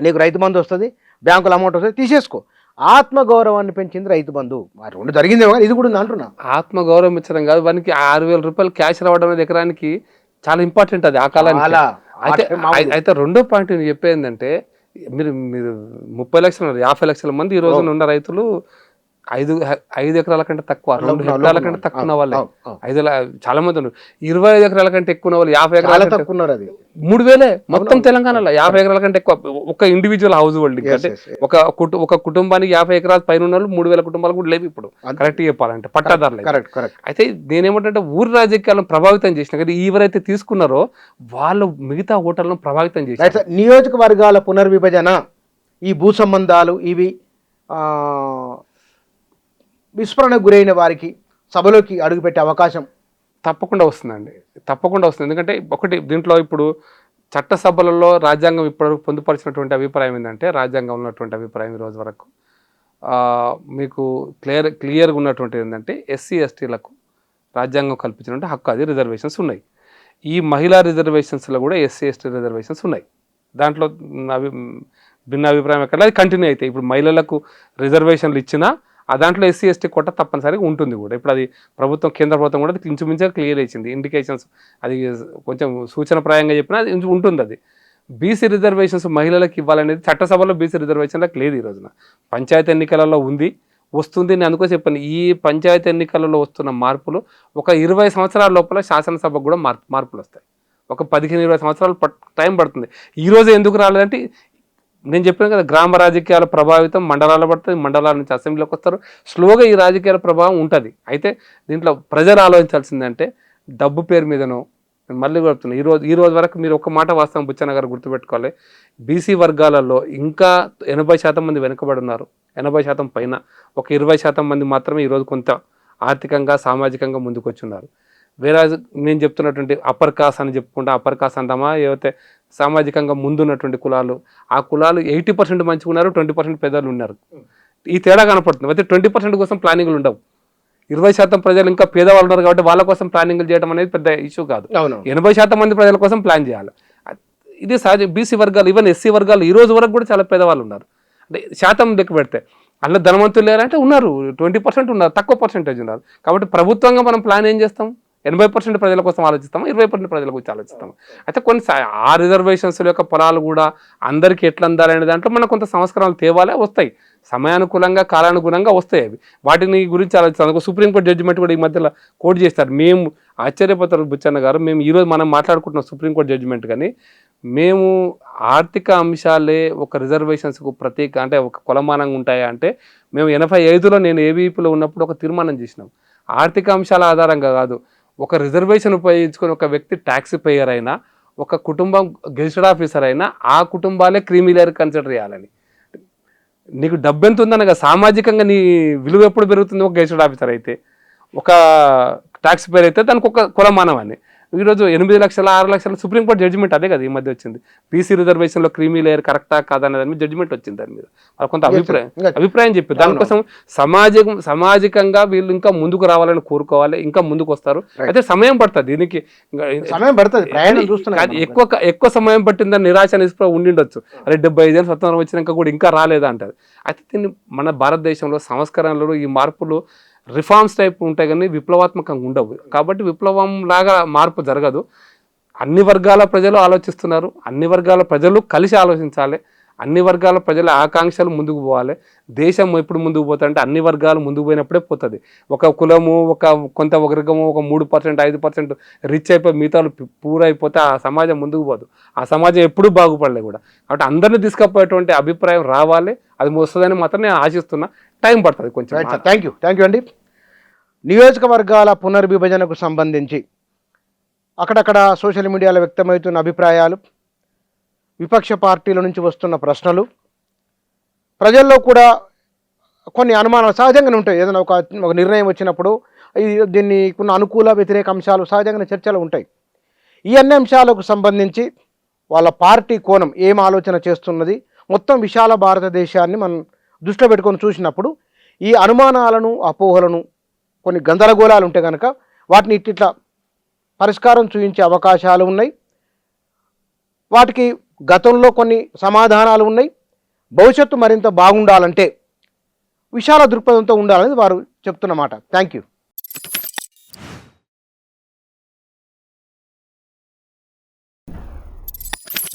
నీకు రైతు బంధు వస్తుంది, బ్యాంకుల అమౌంట్ వస్తుంది, తీసేసుకో. ఆత్మగౌరవాన్ని పెంచింది రైతు బంధు. రెండు జరిగిందేమో కానీ ఇది కూడా ఉంది అంటున్నా. ఆత్మగౌరవం ఇచ్చడం కాదు, వానికి 6,000 రూపాయలు క్యాష్ రావడం అనేది ఎకరానికి చాలా ఇంపార్టెంట్ అది ఆ కాలానికి. అయితే రెండో పాయింట్ నేను చెప్పేందంటే, మీరు 30 లక్షలు 50 లక్షల మంది ఈ రోజున ఉన్న రైతులు 5 ఎకరాల కంటే తక్కువ, 2 హెక్టార్ల కంటే తక్కువ ఉన్న వాళ్ళే. చాలా మంది ఉన్నారు. 25 ఎకరాల కంటే ఎక్కువ ఉన్న వాళ్ళు 50 ఎకరాల తక్కువ ఉన్నారు. అది 3,000 మొత్తం తెలంగాణలో 50 ఎకరాల కంటే ఎక్కువ. ఒక ఇండివిజువల్ హౌస్ హోల్డింగ్ అంటే ఒక కుటుంబానికి 50 ఎకరాలు పైన ఉన్న వాళ్ళు 3,000 కుటుంబాలు కూడా లేవు ఇప్పుడు, కరెక్ట్ చెప్పాలంటే పట్టాదారులు. అయితే నేనేమంటే ఊరి రాజకీయాలను ప్రభావితం చేసిన కదా, ఎవరైతే తీసుకున్నారో వాళ్ళు మిగతా ఓటర్లను ప్రభావితం చేశారు. నియోజకవర్గాల పునర్విభజన, ఈ భూ సంబంధాలు ఇవి విస్మరణకు గురైన వారికి సభలోకి అడుగుపెట్టే అవకాశం తప్పకుండా వస్తుందండి, తప్పకుండా వస్తుంది. ఎందుకంటే ఒకటి దీంట్లో ఇప్పుడు చట్టసభలలో రాజ్యాంగం ఇప్పటివరకు పొందుపరిచినటువంటి అభిప్రాయం ఏంటంటే, రాజ్యాంగంలో ఉన్నటువంటి అభిప్రాయం ఈ రోజు వరకు మీకు క్లియర్గా ఉన్నటువంటిది ఏంటంటే, ఎస్సీ ఎస్టీలకు రాజ్యాంగం కల్పించినటువంటి హక్కు, అది రిజర్వేషన్స్ ఉన్నాయి. ఈ మహిళా రిజర్వేషన్స్లో కూడా ఎస్సీ ఎస్టీ రిజర్వేషన్స్ ఉన్నాయి. దాంట్లో భిన్న అభిప్రాయం ఎక్కడ అది కంటిన్యూ అవుతాయి. ఇప్పుడు మహిళలకు రిజర్వేషన్లు ఇచ్చినా ఆ దాంట్లో ఎస్సీ ఎస్టీ కొట్ట తప్పనిసరిగా ఉంటుంది కూడా. ఇప్పుడు అది ప్రభుత్వం, కేంద్ర ప్రభుత్వం కూడా అది ఇంచుమించుగా క్లియర్ ఇచ్చింది, ఇండికేషన్స్. అది కొంచెం సూచనప్రాయంగా చెప్పినా అది ఉంటుంది. అది బీసీ రిజర్వేషన్స్ మహిళలకు ఇవ్వాలనేది చట్టసభలో బీసీ రిజర్వేషన్లకు లేదు. ఈ రోజున పంచాయతీ ఎన్నికలలో ఉంది, వస్తుంది. నేను అందుకో చెప్పాను, ఈ పంచాయతీ ఎన్నికలలో వస్తున్న మార్పులు ఒక 20 సంవత్సరాల లోపల శాసనసభకు కూడా మార్పులు వస్తాయి. ఒక 15-20 సంవత్సరాలు టైం పడుతుంది. ఈరోజు ఎందుకు రాలేదంటే, నేను చెప్పాను కదా, గ్రామ రాజకీయాల ప్రభావితం మండలాలు పడుతుంది, మండలాల నుంచి అసెంబ్లీలోకి వస్తారు. స్లోగా ఈ రాజకీయాల ప్రభావం ఉంటుంది. అయితే దీంట్లో ప్రజలు ఆలోచించాల్సిందంటే, డబ్బు పేరు మీదనో, మళ్ళీ చెప్తున్నా, ఈ రోజు వరకు మీరు ఒక మాట వాస్తవం బుచ్చన్న గారు గుర్తుపెట్టుకోవాలి, బీసీ వర్గాలలో ఇంకా 80% మంది వెనుకబడి ఉన్నారు. 80% పైన ఒక 20% మంది మాత్రమే ఈరోజు కొంత ఆర్థికంగా సామాజికంగా ముందుకు వచ్చి ఉన్నారు. వేరే నేను చెప్తున్నటువంటి అప్పర్ కాస్ట్ అని చెప్పుకుంటా, అప్పర్ కాస్ట్ అంటామా, ఏవైతే సామాజికంగా ముందున్నటువంటి కులాలు, ఆ కులాలు 80% మంచిగా ఉన్నారు, 20% పేదలు ఉన్నారు. ఈ తేడా కనపడుతుంది. అయితే 20% కోసం ప్లానింగ్లు ఉండవు. 20% ప్రజలు ఇంకా పేదవాళ్ళు ఉన్నారు కాబట్టి వాళ్ళ కోసం ప్లానింగ్లు చేయడం అనేది పెద్ద ఇష్యూ కాదు. 80% మంది ప్రజల కోసం ప్లాన్ చేయాలి. ఇది సహజ. బీసీ వర్గాలు, ఈవెన్ ఎస్సీ వర్గాలు ఈ రోజు వరకు కూడా చాలా పేదవాళ్ళు ఉన్నారు. అంటే శాతం లెక్క పెడితే అందులో ధనవంతులు లేరంటే ఉన్నారు, 20% ఉన్నారు, తక్కువ పర్సెంటేజ్ ఉన్నారు. కాబట్టి ప్రభుత్వంగా మనం ప్లాన్ ఏం చేస్తాం, 80% ప్రజల కోసం ఆలోచిస్తాము, 20% ప్రజల గురించి ఆలోచిస్తాము. అయితే కొన్ని ఆ రిజర్వేషన్స్ యొక్క పొలాలు కూడా అందరికీ ఎట్లా అందాలనే దాంట్లో మనం కొంత సంస్కరణలు తేవాలే, వస్తాయి సమయానుకూలంగా, కాలానుగుణంగా వస్తాయి. అవి వాటిని గురించి ఆలోచిస్తాను. సుప్రీంకోర్టు జడ్జిమెంట్ కూడా ఈ మధ్యలో కోట్ చేస్తారు. మేము ఆశ్చర్యపోతారు బుచ్చన్న గారు, మేము ఈరోజు మనం మాట్లాడుకుంటున్నాం సుప్రీంకోర్టు జడ్జిమెంట్, కానీ మేము ఆర్థిక అంశాలే ఒక రిజర్వేషన్స్కు ప్రత్యేక అంటే ఒక కొలమానంగా ఉంటాయా అంటే, మేము 85లో నేను ఏబీపీలో ఉన్నప్పుడు ఒక తీర్మానం చేసినాం. ఆర్థిక అంశాల ఆధారంగా కాదు, ఒక రిజర్వేషన్ ఉపయోగించుకొని ఒక వ్యక్తి ట్యాక్స్ పేయర్ అయినా, ఒక కుటుంబం గెజిటెడ్ ఆఫీసర్ అయినా, ఆ కుటుంబాలే క్రీమీ లేయర్ కన్సిడర్ చేయాలని. నీకు డబ్బు ఎంత ఉందనగా సామాజికంగా నీ విలువ ఎప్పుడు పెరుగుతుంది, ఒక గెజిటెడ్ ఆఫీసర్ అయితే, ఒక ట్యాక్స్ పేయర్ అయితే దానికి ఒక కులమానం అని. ఈరోజు 8 లక్షల 6 లక్షల సుప్రీంకోర్టు జడ్జిమెంట్ అదే కదా ఈ మధ్య వచ్చింది. బీసీ రిజర్వేషన్లో క్రీమీ లేయర్ కరెక్టా కాదనే దాని మీద జడ్జిమెంట్ వచ్చింది. దాని మీద కొంత అభిప్రాయం చెప్పి దానికోసం సామాజికంగా వీళ్ళు ఇంకా ముందుకు రావాలని కోరుకోవాలి, ఇంకా ముందుకు వస్తారు. అయితే సమయం పడుతుంది, దీనికి సమయం పడుతుంది. ఎక్కువ సమయం పట్టిందని నిరాశ నిస్పృహ ఉండిండొచ్చు. అరే 75 ఏళ్ళు స్వతంత్రం వచ్చినాక కూడా ఇంకా రాలేదా అంటారు. అయితే దీన్ని మన భారతదేశంలో సంస్కరణలు, ఈ మార్పులు రిఫార్మ్స్ టైప్ ఉంటాయి కానీ విప్లవాత్మకంగా ఉండవు. కాబట్టి విప్లవం లాగా మార్పు జరగదు. అన్ని వర్గాల ప్రజలు ఆలోచిస్తున్నారు, అన్ని వర్గాల ప్రజలు కలిసి ఆలోచించాలి, అన్ని వర్గాల ప్రజల ఆకాంక్షలు ముందుకు పోవాలి. దేశం ఎప్పుడు ముందుకు పోతుందంటే అన్ని వర్గాలు ముందుకు పోయినప్పుడే పోతుంది. ఒక కులము కొంత వర్గము ఒక 3% 5% రిచ్ అయిపోయి మిగతా పూర్ అయిపోతే ఆ సమాజం ముందుకు పోదు, ఆ సమాజం ఎప్పుడూ బాగుపడలే కూడా. కాబట్టి అందరినీ తీసుకుపోయేటువంటి అభిప్రాయం రావాలి, అది వస్తుందని మాత్రం నేను ఆశిస్తున్నా. టైం పడుతుంది కొంచెం. థ్యాంక్ యూ అండి. నియోజకవర్గాల పునర్విభజనకు సంబంధించి అక్కడక్కడ సోషల్ మీడియాలో వ్యక్తమవుతున్న అభిప్రాయాలు, విపక్ష పార్టీల నుంచి వస్తున్న ప్రశ్నలు, ప్రజల్లో కూడా కొన్ని అనుమానాలు సహజంగానే ఉంటాయి. ఏదైనా ఒక నిర్ణయం వచ్చినప్పుడు దీన్ని కొన్ని అనుకూల వ్యతిరేక అంశాలు సహజంగానే చర్చలు ఉంటాయి. ఈ అన్ని అంశాలకు సంబంధించి వాళ్ళ పార్టీ కోణం ఏం ఆలోచన చేస్తున్నది, మొత్తం విశాల భారతదేశాన్ని మనం దృష్టిలో పెట్టుకొని చూసినప్పుడు ఈ అనుమానాలను, అపోహలను, కొన్ని గందరగోళాలు ఉంటే కనుక వాటిని ఇట్లా పరిష్కారం చూపించే అవకాశాలు ఉన్నాయి. వాటికి గతంలో కొన్ని సమాధానాలు ఉన్నాయి. భవిష్యత్తు మరింత బాగుండాలంటే విశాల దృక్పథంతో ఉండాలని వారు చెప్తున్నమాట. Thank you.